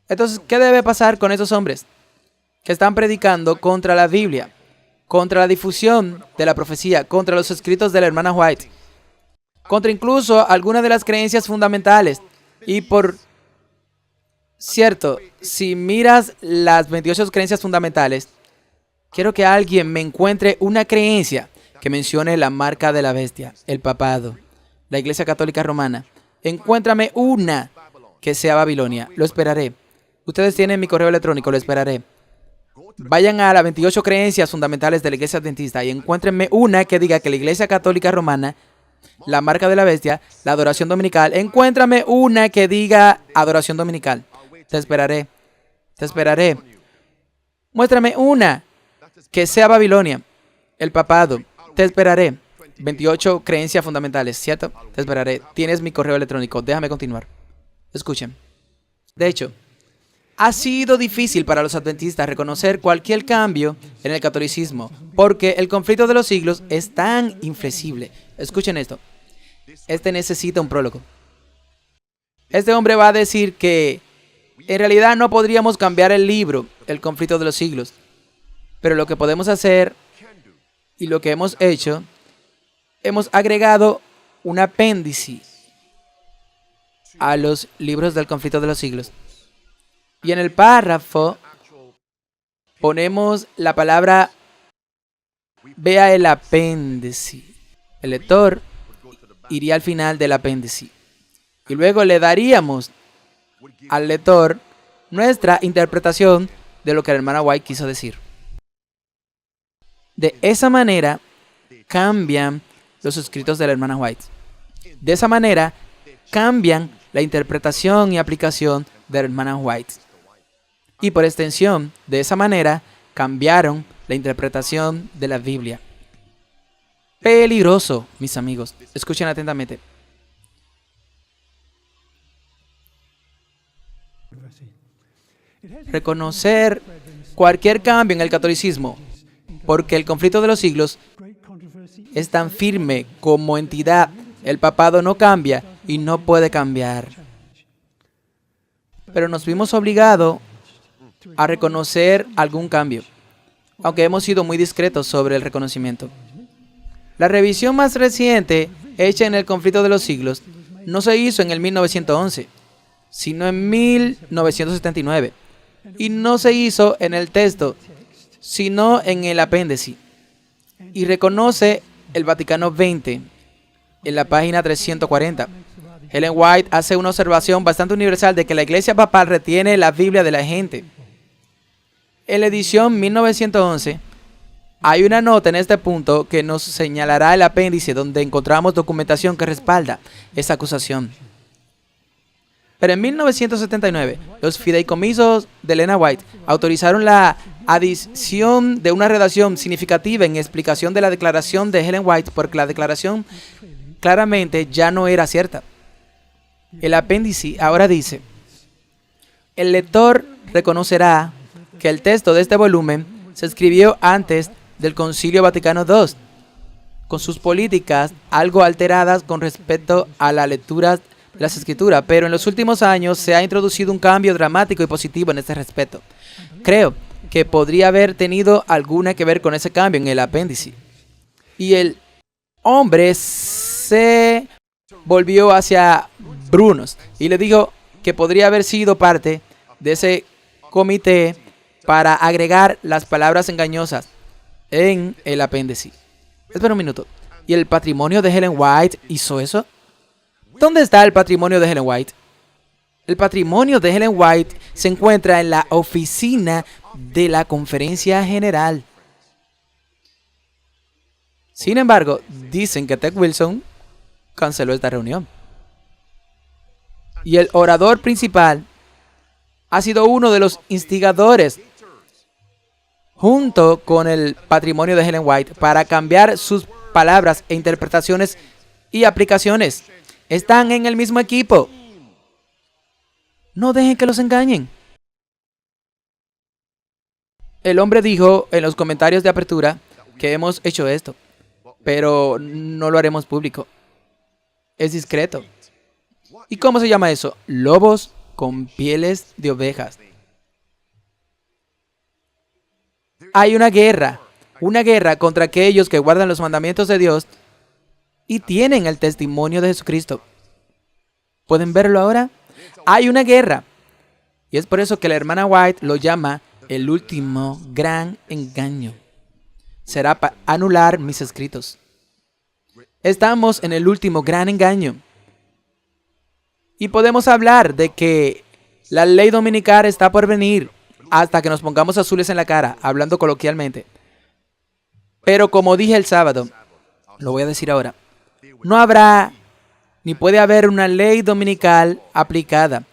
Entonces, ¿qué debe pasar con esos hombres que están predicando contra la Biblia, contra la difusión de la profecía, contra los escritos de la hermana White, contra incluso algunas de las creencias fundamentales? Y por cierto, si miras las 28 creencias fundamentales, quiero que alguien me encuentre una creencia que mencione la marca de la bestia, el papado, la Iglesia Católica Romana. Encuéntrame una que sea Babilonia. Lo esperaré. Ustedes tienen mi correo electrónico, lo esperaré. Vayan a las 28 creencias fundamentales de la Iglesia Adventista y encuéntrenme una que diga que la Iglesia Católica Romana, la marca de la bestia, la adoración dominical. Encuéntrame una que diga adoración dominical. Te esperaré. Te esperaré. Muéstrame una que sea Babilonia, el papado. Te esperaré. 28 creencias fundamentales, ¿cierto? Te esperaré. Tienes mi correo electrónico. Déjame continuar. Escuchen. De hecho, ha sido difícil para los adventistas reconocer cualquier cambio en el catolicismo, porque el conflicto de los siglos es tan inflexible. Escuchen esto. Este necesita un prólogo. Este hombre va a decir que en realidad no podríamos cambiar el libro, el conflicto de los siglos, pero lo que podemos hacer y lo que hemos hecho, hemos agregado un apéndice a los libros del conflicto de los siglos. Y en el párrafo ponemos la palabra, vea el apéndice. El lector iría al final del apéndice. Y luego le daríamos al lector nuestra interpretación de lo que la hermana White quiso decir. De esa manera cambian los escritos de la hermana White. De esa manera cambian la interpretación y aplicación de la hermana White. Y por extensión, de esa manera cambiaron la interpretación de la Biblia. Peligroso, mis amigos. Escuchen atentamente. Reconocer cualquier cambio en el catolicismo, porque el conflicto de los siglos es tan firme como entidad. El papado no cambia y no puede cambiar. Pero nos vimos obligados a reconocer algún cambio, aunque hemos sido muy discretos sobre el reconocimiento. La revisión más reciente, hecha en el conflicto de los siglos, no se hizo en el 1911, sino en 1979. Y no se hizo en el texto, sino en el apéndice. Y reconoce el Vaticano XX en la página 340. Ellen White hace una observación bastante universal de que la Iglesia Papal retiene la Biblia de la gente. En la edición 1911 hay una nota en este punto que nos señalará el apéndice donde encontramos documentación que respalda esa acusación. Pero en 1979, los fideicomisos de Ellen White autorizaron la adición de una redacción significativa en explicación de la declaración de Ellen White porque la declaración claramente ya no era cierta. El apéndice ahora dice: el lector reconocerá que el texto de este volumen se escribió antes del Concilio Vaticano II, con sus políticas algo alteradas con respecto a las lecturas de las Escrituras, pero en los últimos años se ha introducido un cambio dramático y positivo en este respecto. Creo que podría haber tenido alguna que ver con ese cambio en el apéndice. Y el hombre se volvió hacia Brunos y le dijo que podría haber sido parte de ese comité para agregar las palabras engañosas en el apéndice. Espera un minuto. ¿Y el patrimonio de Ellen White hizo eso? ¿Dónde está el patrimonio de Ellen White? El patrimonio de Ellen White se encuentra en la oficina de la Conferencia General. Sin embargo, dicen que Ted Wilson canceló esta reunión. Y el orador principal ha sido uno de los instigadores, junto con el patrimonio de Ellen White, para cambiar sus palabras e interpretaciones y aplicaciones. Están en el mismo equipo. No dejen que los engañen. El hombre dijo en los comentarios de apertura que hemos hecho esto, pero no lo haremos público. Es discreto. ¿Y cómo se llama eso? Lobos con pieles de ovejas. Hay una guerra contra aquellos que guardan los mandamientos de Dios y tienen el testimonio de Jesucristo. ¿Pueden verlo ahora? Hay una guerra. Y es por eso que la hermana White lo llama el último gran engaño. Será para anular mis escritos. Estamos en el último gran engaño. Y podemos hablar de que la ley dominical está por venir hasta que nos pongamos azules en la cara, hablando coloquialmente. Pero como dije el sábado, lo voy a decir ahora, no habrá ni puede haber una ley dominical aplicada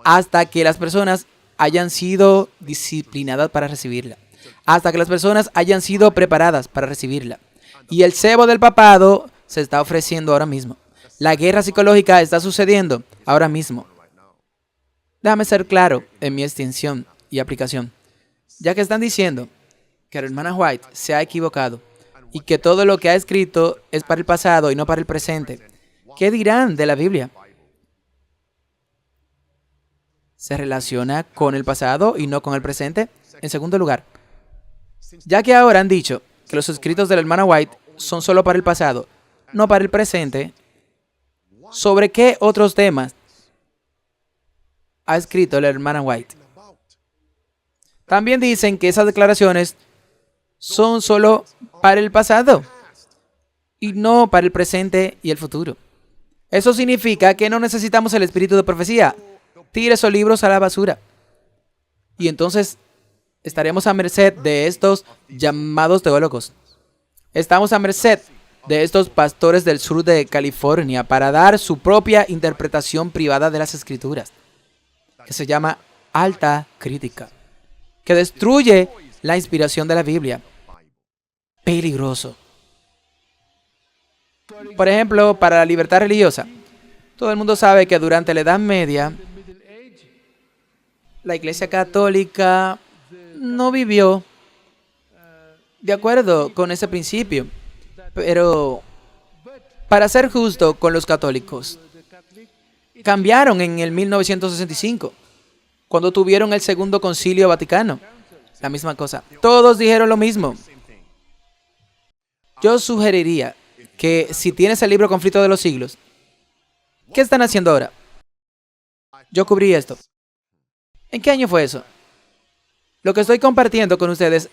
hasta que las personas hayan sido disciplinadas para recibirla, hasta que las personas hayan sido preparadas para recibirla. Y el cebo del papado se está ofreciendo ahora mismo. La guerra psicológica está sucediendo ahora mismo. Déjame ser claro en mi extensión y aplicación. Ya que están diciendo que la hermana White se ha equivocado y que todo lo que ha escrito es para el pasado y no para el presente, ¿qué dirán de la Biblia? ¿Se relaciona con el pasado y no con el presente? En segundo lugar, ya que ahora han dicho que los escritos de la hermana White son solo para el pasado, no para el presente, ¿sobre qué otros temas ha escrito la hermana White? También dicen que esas declaraciones son solo para el pasado y no para el presente y el futuro. Eso significa que no necesitamos el espíritu de profecía. Tire esos libros a la basura. Y entonces estaremos a merced de estos llamados teólogos. Estamos a merced de estos pastores del sur de California para dar su propia interpretación privada de las Escrituras, que se llama alta crítica, que destruye la inspiración de la Biblia. Peligroso. Por ejemplo, para la libertad religiosa, todo el mundo sabe que durante la Edad Media, la Iglesia Católica no vivió de acuerdo con ese principio. Pero, para ser justo con los católicos, cambiaron en el 1965, cuando tuvieron el Segundo Concilio Vaticano. La misma cosa. Todos dijeron lo mismo. Yo sugeriría que si tienes el libro Conflicto de los Siglos, ¿qué están haciendo ahora? Yo cubrí esto. ¿En qué año fue eso? Lo que estoy compartiendo con ustedes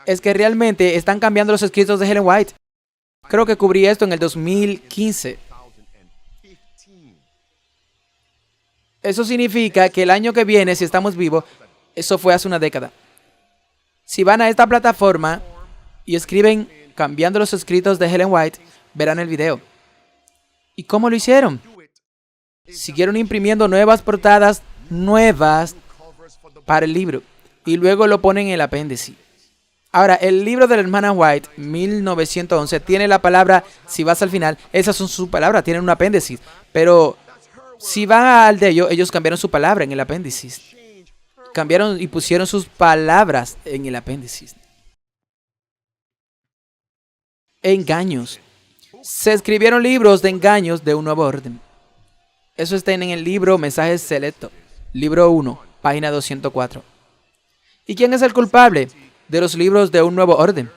es que realmente están cambiando los escritos de Ellen White. Creo que cubrí esto en el 2015. Eso significa que el año que viene, si estamos vivos, eso fue hace una década. Si van a esta plataforma y escriben cambiando los escritos de Ellen White, verán el video. ¿Y cómo lo hicieron? Siguieron imprimiendo nuevas portadas nuevas para el libro y luego lo ponen en el apéndice. Ahora, el libro de la hermana White, 1911, tiene la palabra, si vas al final, esas son sus palabras, tienen un apéndice. Pero si van al de ellos cambiaron su palabra en el apéndice. Cambiaron y pusieron sus palabras en el apéndice. Engaños. Se escribieron libros de engaños de un nuevo orden. Eso está en el libro Mensajes Selecto, libro 1, página 204. ¿Y quién es el culpable de los libros de un nuevo orden?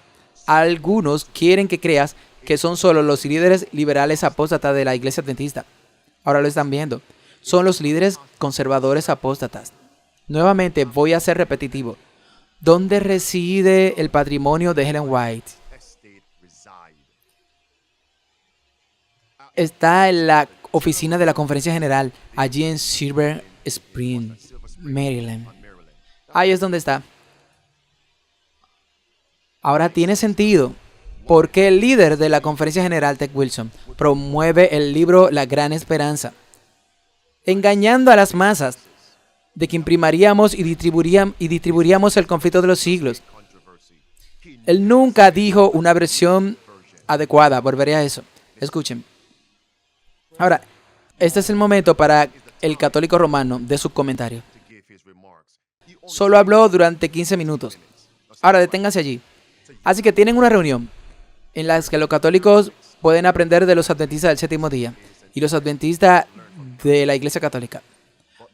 Algunos quieren que creas que son solo los líderes liberales apóstatas de la iglesia adventista. Ahora lo están viendo. Son los líderes conservadores apóstatas. Nuevamente voy a ser repetitivo. ¿Dónde reside el patrimonio de Ellen White? Está en la oficina de la Conferencia General, allí en Silver Spring, Maryland. Ahí es donde está. Ahora tiene sentido por qué el líder de la Conferencia General, Ted Wilson, promueve el libro La Gran Esperanza, engañando a las masas de que imprimaríamos y distribuiríamos el conflicto de los siglos. Él nunca dijo una versión adecuada. Volveré a eso. Escuchen. Ahora, este es el momento para el católico romano de su comentario. Solo habló durante 15 minutos. Ahora, deténganse allí. Así que tienen una reunión en la que los católicos pueden aprender de los adventistas del séptimo día y los adventistas de la Iglesia Católica.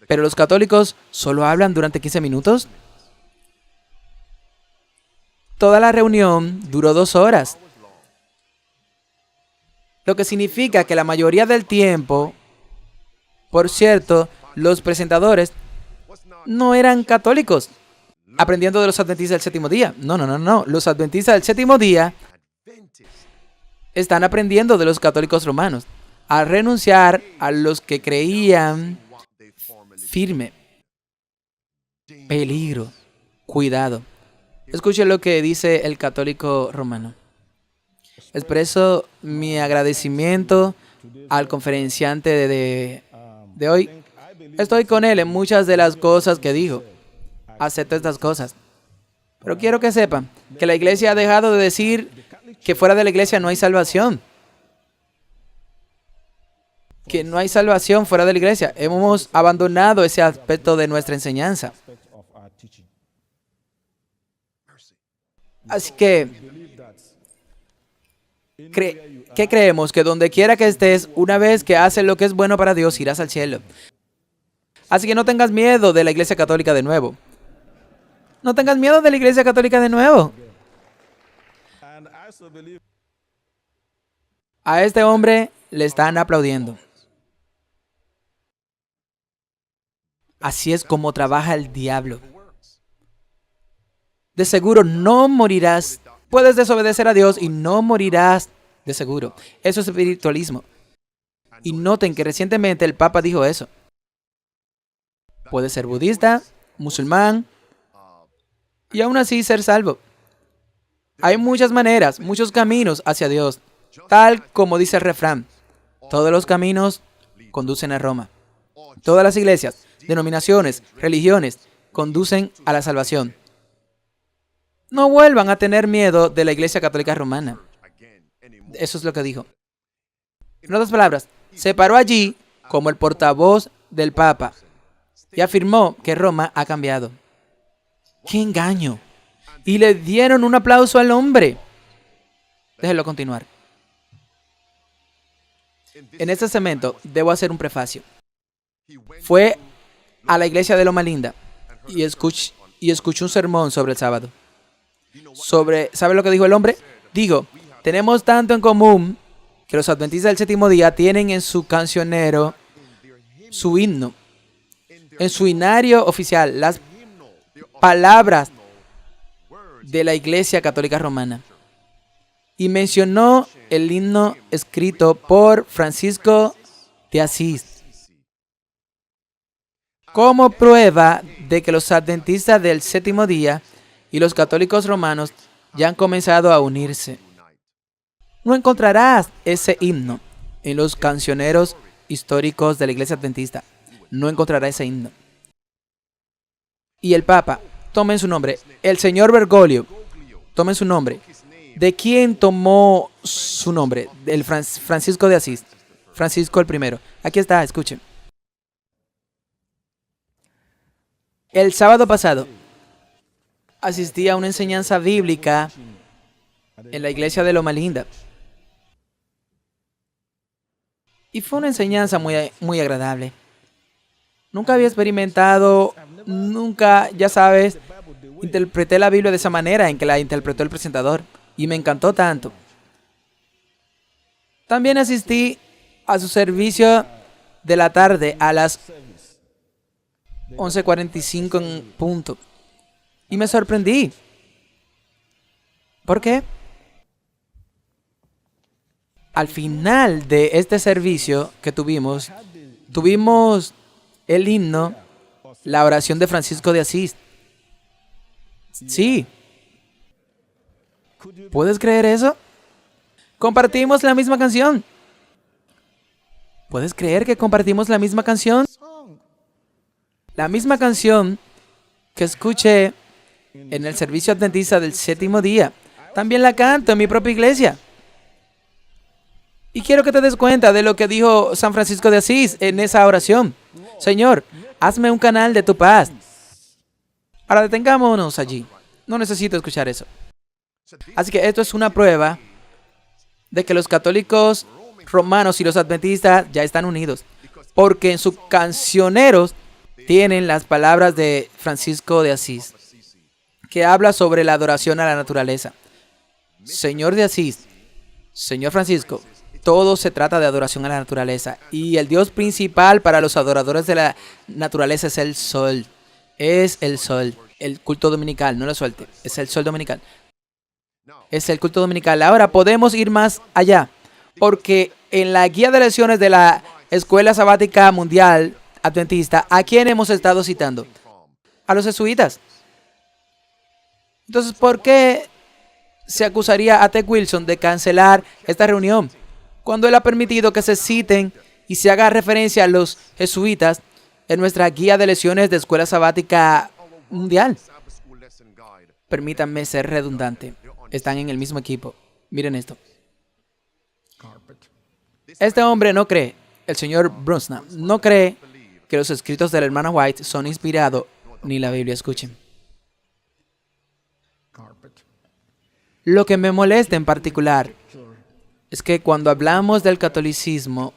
Pero los católicos solo hablan durante 15 minutos. Toda la reunión duró 2 horas. Lo que significa que la mayoría del tiempo, por cierto, los presentadores no eran católicos aprendiendo de los adventistas del séptimo día. No. Los adventistas del séptimo día están aprendiendo de los católicos romanos a renunciar a los que creían firme. Peligro. Cuidado. Escuchen lo que dice el católico romano. Expreso mi agradecimiento al conferenciante de hoy. Estoy con él en muchas de las cosas que dijo. Acepto estas cosas. Pero quiero que sepan que la iglesia ha dejado de decir que fuera de la iglesia no hay salvación. Que no hay salvación fuera de la iglesia. Hemos abandonado ese aspecto de nuestra enseñanza. Así que, ¿qué creemos? Que donde quiera que estés, una vez que haces lo que es bueno para Dios, irás al cielo. Así que no tengas miedo de la Iglesia Católica de nuevo. No tengas miedo de la Iglesia Católica de nuevo. A este hombre le están aplaudiendo. Así es como trabaja el diablo. De seguro no morirás. Puedes desobedecer a Dios y no morirás de seguro. Eso es espiritualismo. Y noten que recientemente el Papa dijo eso. Puedes ser budista, musulmán y aún así ser salvo. Hay muchas maneras, muchos caminos hacia Dios. Tal como dice el refrán, todos los caminos conducen a Roma. Todas las iglesias, denominaciones, religiones conducen a la salvación. No vuelvan a tener miedo de la Iglesia Católica Romana. Eso es lo que dijo. En otras palabras, se paró allí como el portavoz del Papa y afirmó que Roma ha cambiado. ¡Qué engaño! Y le dieron un aplauso al hombre. Déjenlo continuar. En este segmento debo hacer un prefacio. Fue a la iglesia de Loma Linda y escuchó un sermón sobre el sábado. ¿Sabe lo que dijo el hombre? Digo, tenemos tanto en común que los adventistas del séptimo día tienen en su cancionero su himno, en su himnario oficial, las palabras de la Iglesia Católica Romana. Y mencionó el himno escrito por Francisco de Asís como prueba de que los adventistas del séptimo día y los católicos romanos ya han comenzado a unirse. No encontrarás ese himno en los cancioneros históricos de la Iglesia Adventista. No encontrarás ese himno. Y el Papa, tomen su nombre, el señor Bergoglio, tomen su nombre. ¿De quién tomó su nombre? Del Francisco de Asís. Francisco el primero. Aquí está, escuchen. El sábado pasado asistí a una enseñanza bíblica en la iglesia de Loma Linda. Y fue una enseñanza muy agradable. Nunca había experimentado, nunca, ya sabes, interpreté la Biblia de esa manera en que la interpretó el presentador. Y me encantó tanto. También asistí a su servicio de la tarde a las 11:45 en punto. Y me sorprendí. ¿Por qué? Al final de este servicio que tuvimos el himno, la oración de Francisco de Asís. Sí. ¿Puedes creer eso? Compartimos la misma canción. ¿Puedes creer que compartimos la misma canción? La misma canción que escuché en el servicio adventista del séptimo día. También la canto en mi propia iglesia. Y quiero que te des cuenta de lo que dijo San Francisco de Asís en esa oración. Señor, hazme un canal de tu paz. Ahora detengámonos allí. No necesito escuchar eso. Así que esto es una prueba de que los católicos romanos y los adventistas ya están unidos. Porque en sus cancioneros tienen las palabras de Francisco de Asís, que habla sobre la adoración a la naturaleza. Señor de Asís, Señor Francisco, todo se trata de adoración a la naturaleza. Y el Dios principal para los adoradores de la naturaleza es el sol. Es el sol. El culto dominical, no lo suelte. Es el sol dominical. Es el culto dominical. Ahora podemos ir más allá. Porque en la guía de lecciones de la Escuela Sabática Mundial Adventista, ¿a quién hemos estado citando? A los jesuitas. Entonces, ¿por qué se acusaría a Ted Wilson de cancelar esta reunión cuando él ha permitido que se citen y se haga referencia a los jesuitas en nuestra guía de lecciones de Escuela Sabática Mundial? Permítanme ser redundante. Están en el mismo equipo. Miren esto. Este hombre no cree, el señor Brunson, no cree que los escritos del hermano White son inspirados ni la Biblia. Escuchen. Lo que me molesta en particular es que cuando hablamos del catolicismo,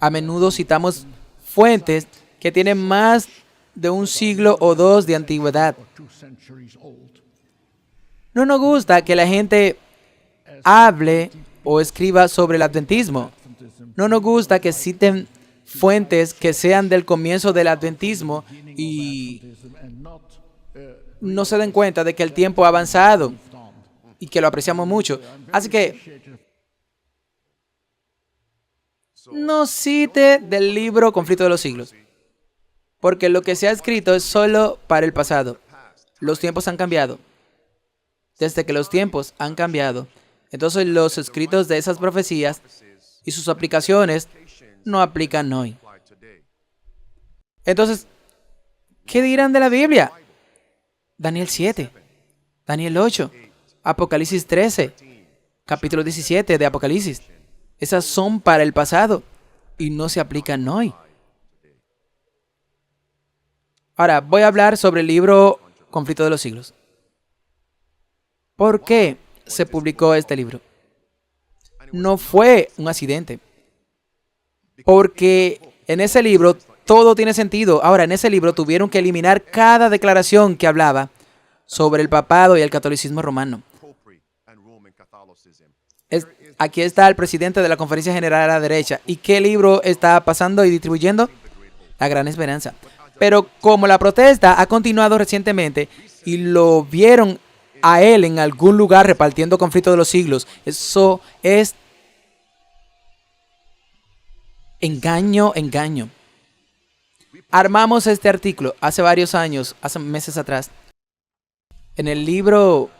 a menudo citamos fuentes que tienen más de un siglo o dos de antigüedad. No nos gusta que la gente hable o escriba sobre el adventismo. No nos gusta que citen fuentes que sean del comienzo del adventismo y no se den cuenta de que el tiempo ha avanzado y que lo apreciamos mucho. Así que no cite del libro Conflicto de los Siglos, porque lo que se ha escrito es solo para el pasado. Los tiempos han cambiado. Desde que los tiempos han cambiado, entonces los escritos de esas profecías y sus aplicaciones no aplican hoy. Entonces, ¿qué dirán de la Biblia? Daniel 7, Daniel 8, Apocalipsis 13, capítulo 17 de Apocalipsis. Esas son para el pasado y no se aplican hoy. Ahora, voy a hablar sobre el libro Conflicto de los Siglos. ¿Por qué se publicó este libro? No fue un accidente. Porque en ese libro todo tiene sentido. Ahora, en ese libro tuvieron que eliminar cada declaración que hablaba sobre el papado y el catolicismo romano. Aquí está el presidente de la Conferencia General a la derecha. ¿Y qué libro está pasando y distribuyendo? La Gran Esperanza. Pero como la protesta ha continuado recientemente y lo vieron a él en algún lugar repartiendo Conflicto de los Siglos, eso es engaño. Armamos este artículo hace varios años, hace meses atrás, en el libro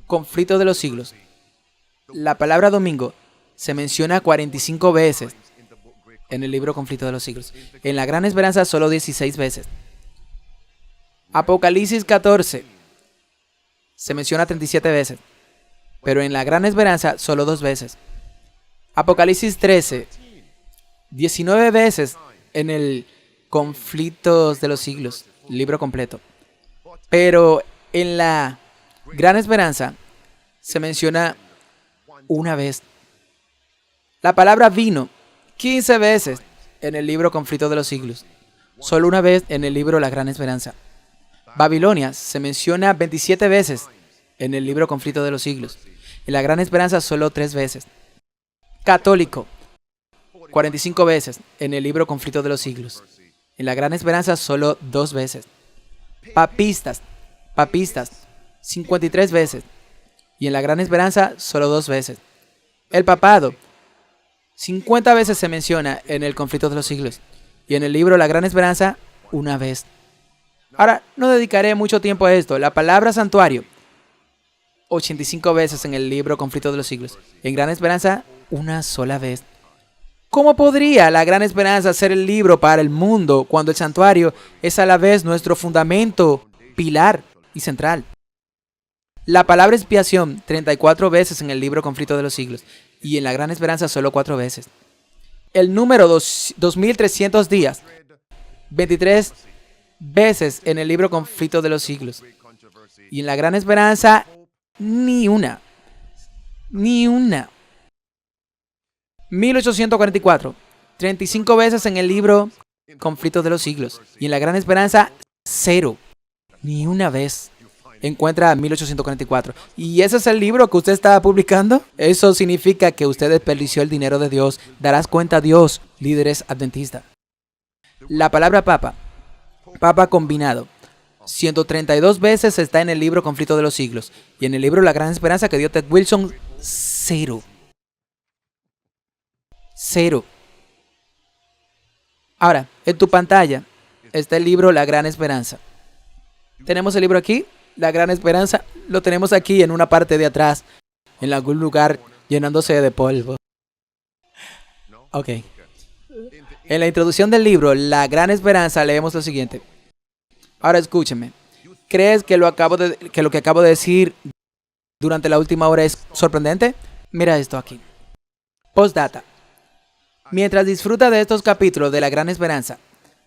Conflicto de los Siglos. La palabra domingo se menciona 45 veces en el libro Conflicto de los Siglos. En la Gran Esperanza solo 16 veces. Apocalipsis 14 se menciona 37 veces, pero en la Gran Esperanza solo 2 veces. Apocalipsis 13, 19 veces en el Conflictos de los Siglos, libro completo. Pero en la Gran Esperanza se menciona una vez. La palabra vino 15 veces en el libro Conflicto de los Siglos. Solo una vez en el libro La Gran Esperanza. Babilonia se menciona 27 veces en el libro Conflicto de los Siglos. Y La Gran Esperanza solo 3 veces. Católico, 45 veces en el libro Conflicto de los Siglos. En La Gran Esperanza solo 2 veces. Papistas, 53 veces. Y en La Gran Esperanza solo 2 veces. El papado, 50 veces se menciona en el Conflicto de los Siglos. Y en el libro La Gran Esperanza, una vez. Ahora, no dedicaré mucho tiempo a esto. La palabra santuario, 85 veces en el libro Conflicto de los Siglos. En Gran Esperanza, una sola vez. ¿Cómo podría La Gran Esperanza ser el libro para el mundo cuando el santuario es a la vez nuestro fundamento, pilar y central? La palabra expiación, 34 veces en el libro Conflicto de los Siglos. Y en La Gran Esperanza solo 4 veces. El número 2300 días, 23 veces en el libro Conflicto de los Siglos. Y en La Gran Esperanza, ni una. 1844, 35 veces en el libro Conflicto de los Siglos. Y en La Gran Esperanza, 0. Ni una vez. Encuentra 1844. ¿Y ese es el libro que usted está publicando? Eso significa que usted desperdició el dinero de Dios. Darás cuenta a Dios, líderes adventistas. La palabra papa combinado, 132 veces está en el libro Conflicto de los Siglos. Y en el libro La Gran Esperanza que dio Ted Wilson, 0. Ahora, en tu pantalla está el libro La Gran Esperanza. ¿Tenemos el libro aquí? La Gran Esperanza lo tenemos aquí en una parte de atrás, en algún lugar llenándose de polvo. Ok. En la introducción del libro La Gran Esperanza leemos lo siguiente. Ahora escúcheme. ¿Crees que lo que acabo de decir durante la última hora es sorprendente? Mira esto aquí. Postdata. Mientras disfruta de estos capítulos de La Gran Esperanza,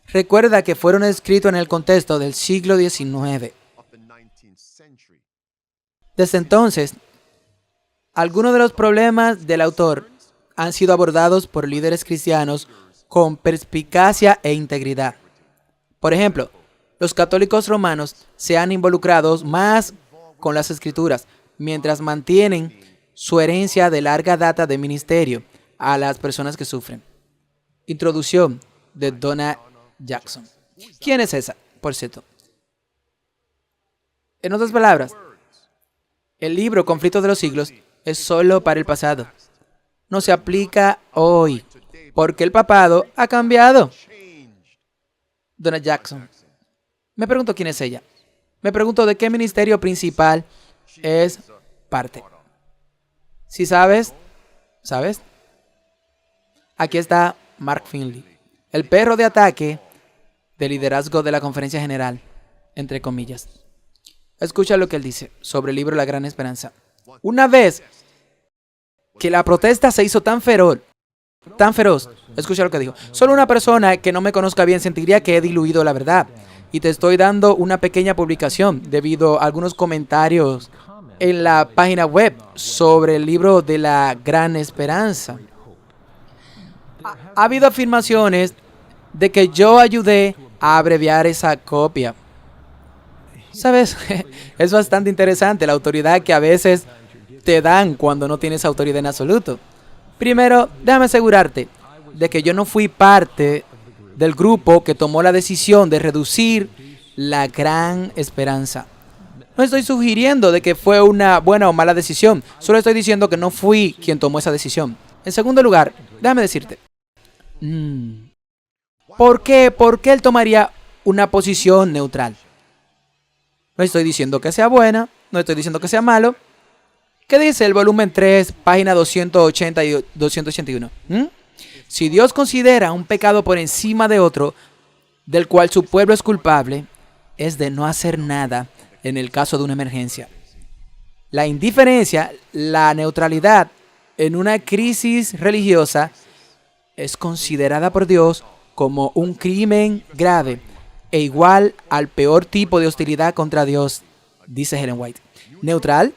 recuerda que fueron escritos en el contexto del siglo XIX. Desde entonces, algunos de los problemas del autor han sido abordados por líderes cristianos con perspicacia e integridad. Por ejemplo, los católicos romanos se han involucrado más con las Escrituras, mientras mantienen su herencia de larga data de ministerio a las personas que sufren. Introducción de Donna Jackson. ¿Quién es esa, por cierto? En otras palabras, el libro Conflicto de los Siglos es solo para el pasado. No se aplica hoy, porque el papado ha cambiado. Donna Jackson. Me pregunto quién es ella. Me pregunto de qué ministerio principal es parte. Si sabes, ¿sabes? Aquí está Mark Finley, el perro de ataque de liderazgo de la Conferencia General, entre comillas. Escucha lo que él dice sobre el libro La Gran Esperanza. Una vez que la protesta se hizo tan feroz, escucha lo que dijo. Solo una persona que no me conozca bien sentiría que he diluido la verdad. Y te estoy dando una pequeña publicación debido a algunos comentarios en la página web sobre el libro de La Gran Esperanza. Ha habido afirmaciones de que yo ayudé a abreviar esa copia. ¿Sabes? Es bastante interesante la autoridad que a veces te dan cuando no tienes autoridad en absoluto. Primero, déjame asegurarte de que yo no fui parte del grupo que tomó la decisión de reducir La Gran Esperanza. No estoy sugiriendo de que fue una buena o mala decisión. Solo estoy diciendo que no fui quien tomó esa decisión. En segundo lugar, déjame decirte. ¿Por qué él tomaría una posición neutral? No estoy diciendo que sea buena, no estoy diciendo que sea malo. ¿Qué dice el volumen 3, página 280 y 281? Si Dios considera un pecado por encima de otro, del cual su pueblo es culpable, es de no hacer nada en el caso de una emergencia. La indiferencia, la neutralidad en una crisis religiosa es considerada por Dios como un crimen grave e igual al peor tipo de hostilidad contra Dios, dice Ellen White. ¿Neutral?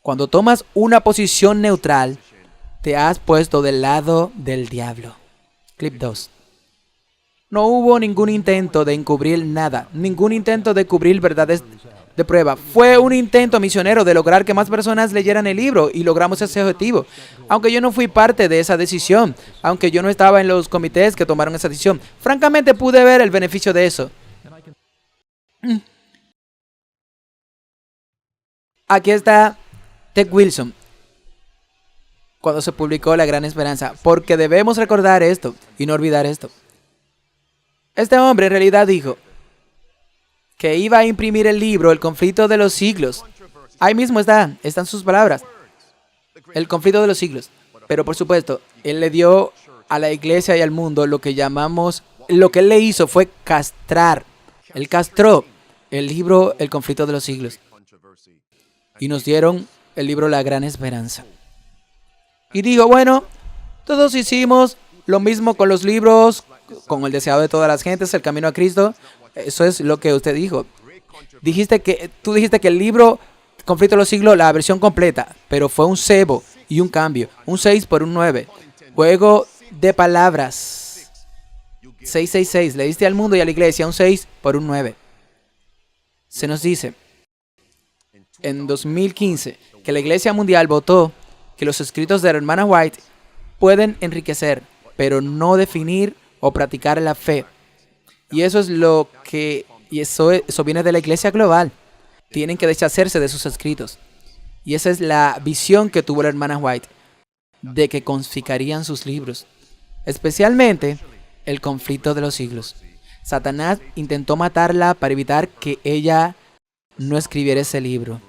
Cuando tomas una posición neutral, te has puesto del lado del diablo. Clip 2. No hubo ningún intento de encubrir nada, ningún intento de cubrir verdades de prueba. Fue un intento misionero de lograr que más personas leyeran el libro y logramos ese objetivo. Aunque yo no fui parte de esa decisión, aunque yo no estaba en los comités que tomaron esa decisión, francamente pude ver el beneficio de eso. Aquí está Ted Wilson, cuando se publicó La Gran Esperanza, porque debemos recordar esto y no olvidar esto. Este hombre en realidad dijo que iba a imprimir el libro El conflicto de los siglos. Ahí mismo están sus palabras. El conflicto de los siglos. Pero por supuesto, él le dio a la iglesia y al mundo lo que él le hizo fue castrar. Él castró el libro El conflicto de los siglos. Y nos dieron el libro La Gran Esperanza. Y dijo, bueno, todos hicimos lo mismo con los libros, con el deseado de todas las gentes, el camino a Cristo. Eso es lo que usted dijo. Tú dijiste que el libro Conflicto de los Siglos, la versión completa, pero fue un cebo y un cambio. Un 6 por un 9. Juego de palabras. 666. Le diste al mundo y a la iglesia un 6 por un 9. Se nos dice en 2015 que la Iglesia Mundial votó que los escritos de la hermana White pueden enriquecer, pero no definir o practicar la fe. Y eso es eso viene de la Iglesia Global. Tienen que deshacerse de sus escritos. Y esa es la visión que tuvo la hermana White, de que confiscarían sus libros, especialmente El conflicto de los siglos. Satanás intentó matarla para evitar que ella no escribiera ese libro.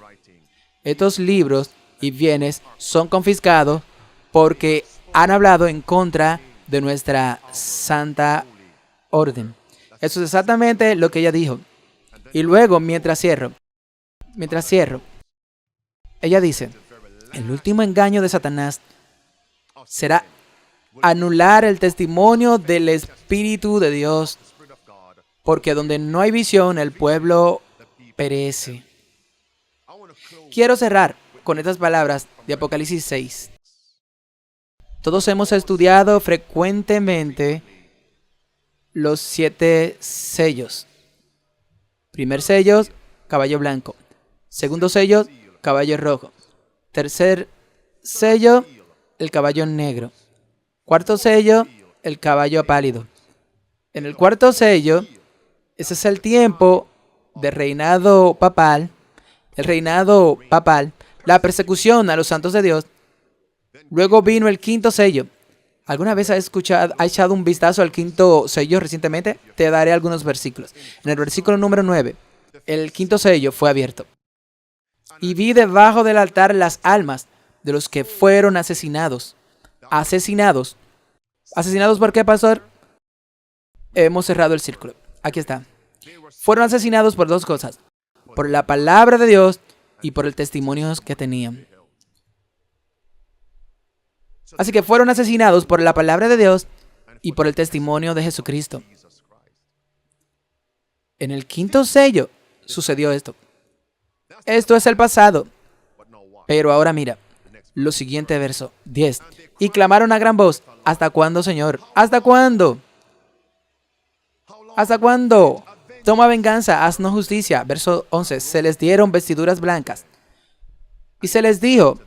Estos libros y bienes son confiscados porque han hablado en contra de nuestra santa orden. Eso es exactamente lo que ella dijo. Y luego, mientras cierro, ella dice, el último engaño de Satanás será anular el testimonio del Espíritu de Dios, porque donde no hay visión, el pueblo perece. Quiero cerrar con estas palabras de Apocalipsis 6. Todos hemos estudiado frecuentemente los 7 sellos. Primer sello, caballo blanco. Segundo sello, caballo rojo. Tercer sello, el caballo negro. Cuarto sello, el caballo pálido. En el cuarto sello, ese es el tiempo de reinado papal. El reinado papal, la persecución a los santos de Dios. Luego vino el quinto sello. ¿Alguna vez ha echado un vistazo al quinto sello recientemente? Te daré algunos versículos. En el versículo número 9, el quinto sello fue abierto. Y vi debajo del altar las almas de los que fueron asesinados. ¿Asesinados por qué, pastor? Hemos cerrado el círculo. Aquí está. Fueron asesinados por 2 cosas. Por la palabra de Dios y por el testimonio que tenían. Así que fueron asesinados por la palabra de Dios y por el testimonio de Jesucristo. En el quinto sello sucedió esto. Esto es el pasado. Pero ahora mira, lo siguiente verso, 10. Y clamaron a gran voz, ¿hasta cuándo, Señor? ¿Hasta cuándo? ¿Hasta cuándo? Toma venganza, haznos justicia. Verso 11. Se les dieron vestiduras blancas. Y se les dijo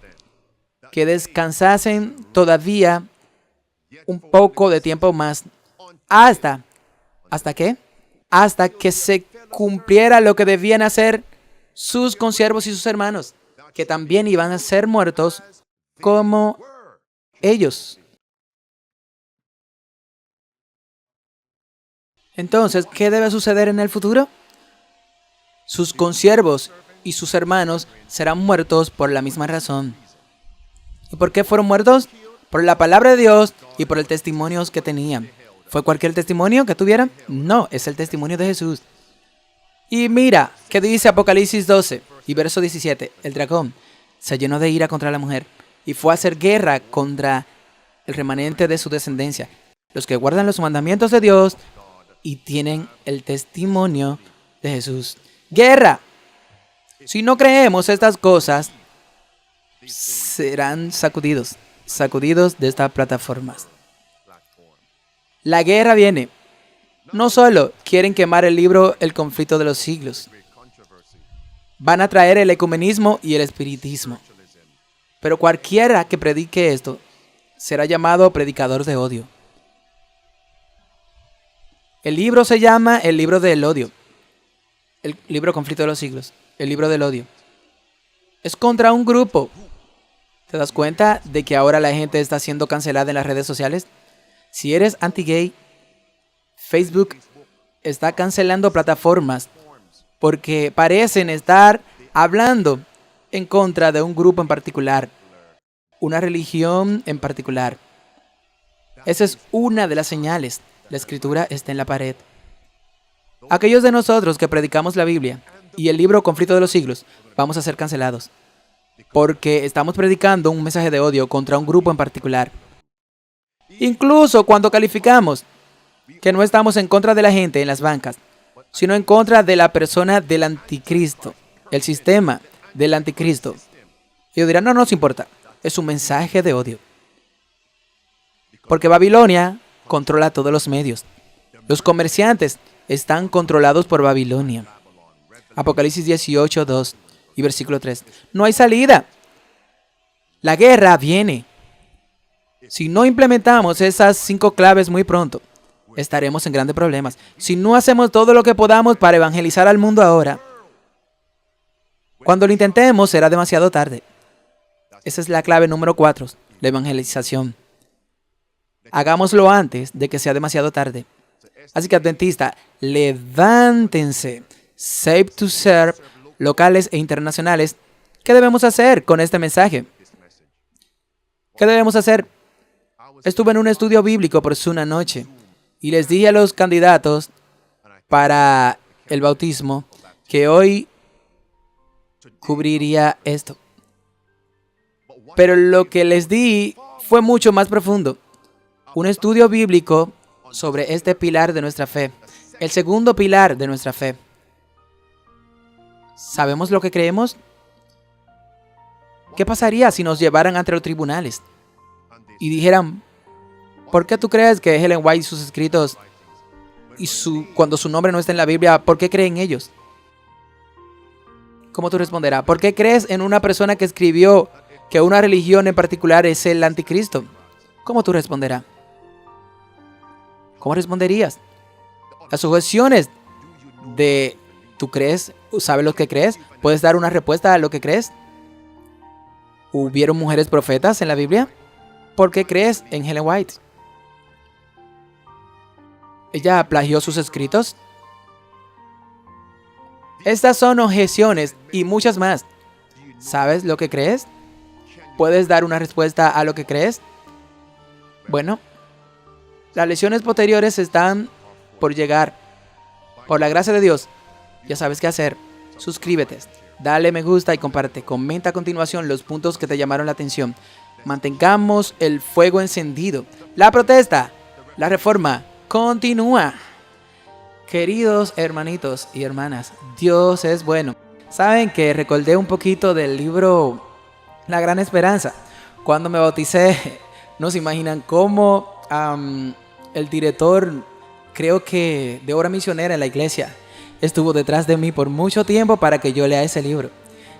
que descansasen todavía un poco de tiempo más. ¿Hasta qué? Hasta que se cumpliera lo que debían hacer sus consiervos y sus hermanos, que también iban a ser muertos como ellos. Entonces, ¿qué debe suceder en el futuro? Sus consiervos y sus hermanos serán muertos por la misma razón. ¿Y por qué fueron muertos? Por la palabra de Dios y por el testimonio que tenían. ¿Fue cualquier testimonio que tuvieran? No, es el testimonio de Jesús. Y mira, ¿qué dice Apocalipsis 12 y verso 17? El dragón se llenó de ira contra la mujer y fue a hacer guerra contra el remanente de su descendencia, los que guardan los mandamientos de Dios y tienen el testimonio de Jesús. ¡Guerra! Si no creemos estas cosas, serán sacudidos. sacudidos de estas plataformas. La guerra viene. No solo quieren quemar el libro El conflicto de los siglos. Van a traer el ecumenismo y el espiritismo. Pero cualquiera que predique esto será llamado predicador de odio. El libro se llama el libro del odio. El libro Conflicto de los Siglos. El libro del odio. Es contra un grupo. ¿Te das cuenta de que ahora la gente está siendo cancelada en las redes sociales? Si eres anti-gay, Facebook está cancelando plataformas porque parecen estar hablando en contra de un grupo en particular, una religión en particular. Esa es una de las señales. La escritura está en la pared. Aquellos de nosotros que predicamos la Biblia y el libro Conflicto de los Siglos, vamos a ser cancelados porque estamos predicando un mensaje de odio contra un grupo en particular. Incluso cuando calificamos que no estamos en contra de la gente en las bancas, sino en contra de la persona del anticristo, el sistema del anticristo. Ellos dirán, no nos importa, es un mensaje de odio. Porque Babilonia controla todos los medios. Los comerciantes están controlados por Babilonia. Apocalipsis 18, 2 y versículo 3. No hay salida. La guerra viene. Si no implementamos esas 5 claves muy pronto, estaremos en grandes problemas. Si no hacemos todo lo que podamos para evangelizar al mundo ahora, cuando lo intentemos será demasiado tarde. Esa es la clave número 4, la evangelización. Hagámoslo antes de que sea demasiado tarde. Así que adventista, levántense. Save to serve, locales e internacionales. ¿Qué debemos hacer con este mensaje? ¿Qué debemos hacer? Estuve en un estudio bíblico por una noche y les dije a los candidatos para el bautismo que hoy cubriría esto. Pero lo que les di fue mucho más profundo. Un estudio bíblico sobre este pilar de nuestra fe. El segundo pilar de nuestra fe. ¿Sabemos lo que creemos? ¿Qué pasaría si nos llevaran ante los tribunales y dijeran, ¿por qué tú crees que Ellen White y sus escritos, cuando su nombre no está en la Biblia, ¿por qué creen ellos? ¿Cómo tú responderás? ¿Por qué crees en una persona que escribió que una religión en particular es el anticristo? ¿Cómo tú responderás? ¿Cómo responderías? Las sugestiones de ¿tú crees? ¿Sabes lo que crees? ¿Puedes dar una respuesta a lo que crees? ¿Hubieron mujeres profetas en la Biblia? ¿Por qué crees en Ellen White? ¿Ella plagió sus escritos? Estas son objeciones y muchas más. ¿Sabes lo que crees? ¿Puedes dar una respuesta a lo que crees? Bueno, las lecciones posteriores están por llegar. Por la gracia de Dios, ya sabes qué hacer. Suscríbete, dale me gusta y comparte. Comenta a continuación los puntos que te llamaron la atención. Mantengamos el fuego encendido. La protesta, la reforma, continúa. Queridos hermanitos y hermanas, Dios es bueno. Saben que recordé un poquito del libro La Gran Esperanza. Cuando me bauticé, no se imaginan cómo el director, creo que de obra misionera en la iglesia, estuvo detrás de mí por mucho tiempo para que yo lea ese libro.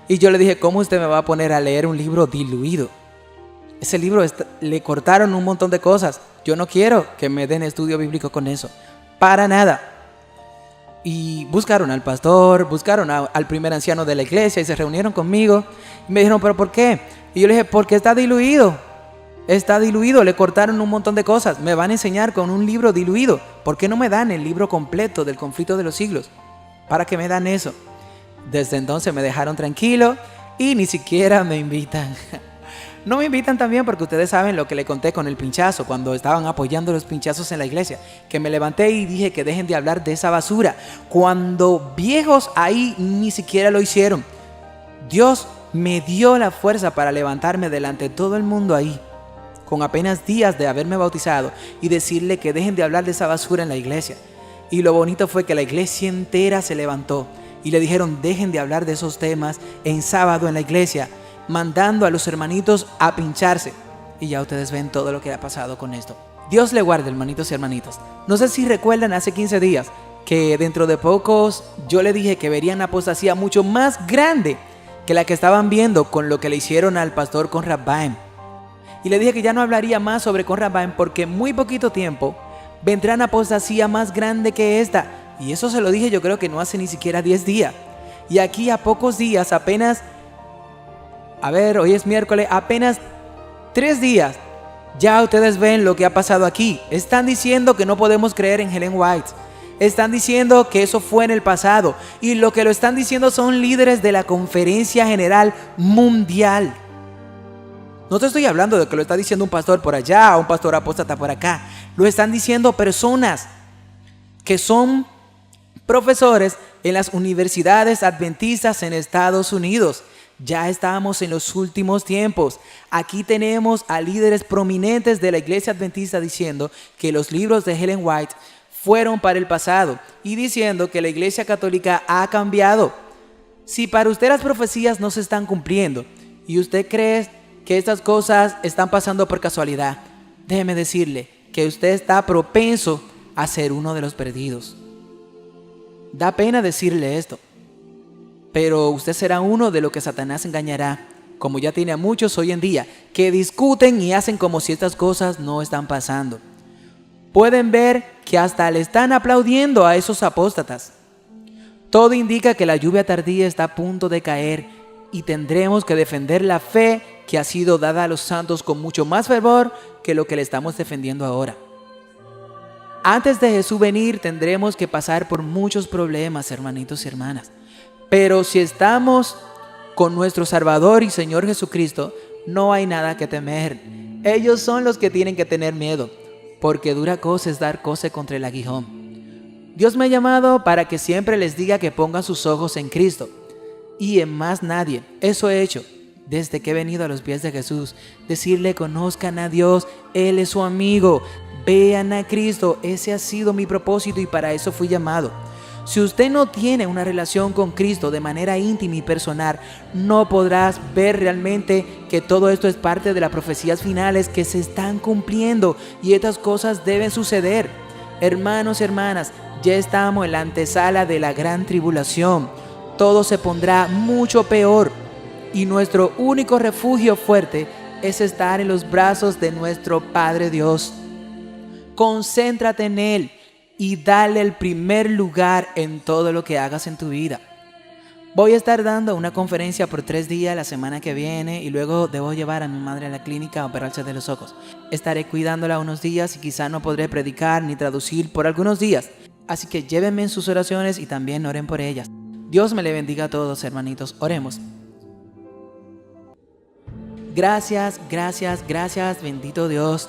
Y yo le dije, ¿cómo usted me va a poner a leer un libro diluido? Ese libro le cortaron un montón de cosas. Yo no quiero que me den estudio bíblico con eso. Para nada. Y buscaron al pastor, buscaron al primer anciano de la iglesia y se reunieron conmigo. Y me dijeron, ¿pero por qué? Y yo le dije, porque está diluido. Está diluido, le cortaron un montón de cosas. Me van a enseñar con un libro diluido. ¿Por qué no me dan el libro completo del conflicto de los siglos? ¿Para qué me dan eso? Desde entonces me dejaron tranquilo y ni siquiera me invitan. No me invitan también porque ustedes saben lo que le conté con el pinchazo cuando estaban apoyando los pinchazos en la iglesia, que me levanté y dije que dejen de hablar de esa basura, cuando viejos ahí ni siquiera lo hicieron. Dios me dio la fuerza para levantarme delante de todo el mundo ahí, con apenas días de haberme bautizado, y decirle que dejen de hablar de esa basura en la iglesia. Y lo bonito fue que la iglesia entera se levantó y le dijeron, dejen de hablar de esos temas en sábado en la iglesia, mandando a los hermanitos a pincharse. y ya ustedes ven todo lo que ha pasado con esto. Dios le guarde, hermanitos y hermanitas. No sé si recuerdan hace 15 días que dentro de pocos yo le dije que verían una apostasía mucho más grande que la que estaban viendo con lo que le hicieron al pastor Conrad Bain. Y le dije que ya no hablaría más sobre Conrad Bain porque en muy poquito tiempo vendrá una apostasía más grande que esta. Y eso se lo dije yo creo que no hace ni siquiera 10 días. Y aquí a pocos días, apenas, hoy es miércoles, apenas 3 días, ya ustedes ven lo que ha pasado aquí. Están diciendo que no podemos creer en Ellen White. Están diciendo que eso fue en el pasado. Y lo que lo están diciendo son líderes de la Conferencia General Mundial. No te estoy hablando de que lo está diciendo un pastor por allá o un pastor apóstata por acá. Lo están diciendo personas que son profesores en las universidades adventistas en Estados Unidos. Ya estamos en los últimos tiempos. Aquí tenemos a líderes prominentes de la iglesia adventista diciendo que los libros de Ellen White fueron para el pasado y diciendo que la iglesia católica ha cambiado. Si para usted las profecías no se están cumpliendo y usted cree que estas cosas están pasando por casualidad, déjeme decirle que usted está propenso a ser uno de los perdidos. Da pena decirle esto, pero usted será uno de los que Satanás engañará, como ya tiene a muchos hoy en día, que discuten y hacen como si estas cosas no están pasando. Pueden ver que hasta le están aplaudiendo a esos apóstatas. Todo indica que la lluvia tardía está a punto de caer y tendremos que defender la fe que ha sido dada a los santos con mucho más fervor que lo que le estamos defendiendo ahora. Antes de Jesús venir tendremos que pasar por muchos problemas, hermanitos y hermanas. Pero si estamos con nuestro Salvador y Señor Jesucristo, no hay nada que temer. Ellos son los que tienen que tener miedo, porque dura cosa es dar cosa contra el aguijón. Dios me ha llamado para que siempre les diga que pongan sus ojos en Cristo y en más nadie. Eso he hecho desde que he venido a los pies de Jesús. Decirle: conozcan a Dios, Él es su amigo. Vean a Cristo, ese ha sido mi propósito y para eso fui llamado. Si usted no tiene una relación con Cristo de manera íntima y personal, no podrás ver realmente que todo esto es parte de las profecías finales que se están cumpliendo y estas cosas deben suceder. Hermanos y hermanas, ya estamos en la antesala de la gran tribulación. Todo se pondrá mucho peor y nuestro único refugio fuerte es estar en los brazos de nuestro Padre Dios. Concéntrate en Él y dale el primer lugar en todo lo que hagas en tu vida. Voy a estar dando una conferencia por 3 días la semana que viene y luego debo llevar a mi madre a la clínica a operarse de los ojos. Estaré cuidándola unos días y quizá no podré predicar ni traducir por algunos días. Así que llévenme en sus oraciones y también oren por ellas. Dios me le bendiga a todos, hermanitos. Oremos. Gracias, gracias, gracias, bendito Dios,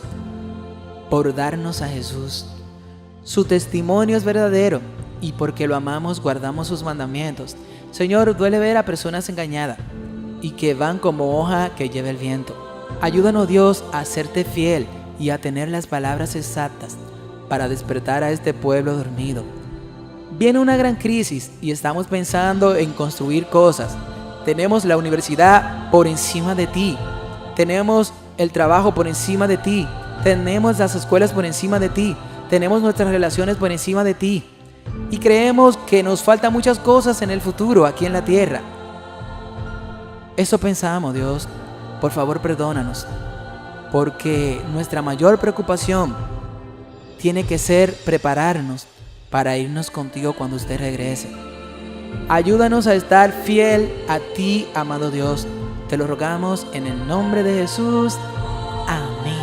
por darnos a Jesús. Su testimonio es verdadero y porque lo amamos guardamos sus mandamientos. Señor, duele ver a personas engañadas y que van como hoja que lleva el viento. Ayúdanos, Dios, a serte fiel y a tener las palabras exactas para despertar a este pueblo dormido. Viene una gran crisis y estamos pensando en construir cosas. Tenemos la universidad por encima de ti. Tenemos el trabajo por encima de ti. Tenemos las escuelas por encima de ti. Tenemos nuestras relaciones por encima de ti. Y creemos que nos faltan muchas cosas en el futuro aquí en la tierra. Eso pensamos, Dios. Por favor, perdónanos. Porque nuestra mayor preocupación tiene que ser prepararnos para irnos contigo cuando usted regrese. Ayúdanos a estar fiel a ti, amado Dios. Te lo rogamos en el nombre de Jesús. Amén.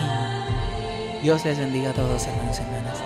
Dios les bendiga a todos, hermanos y hermanas.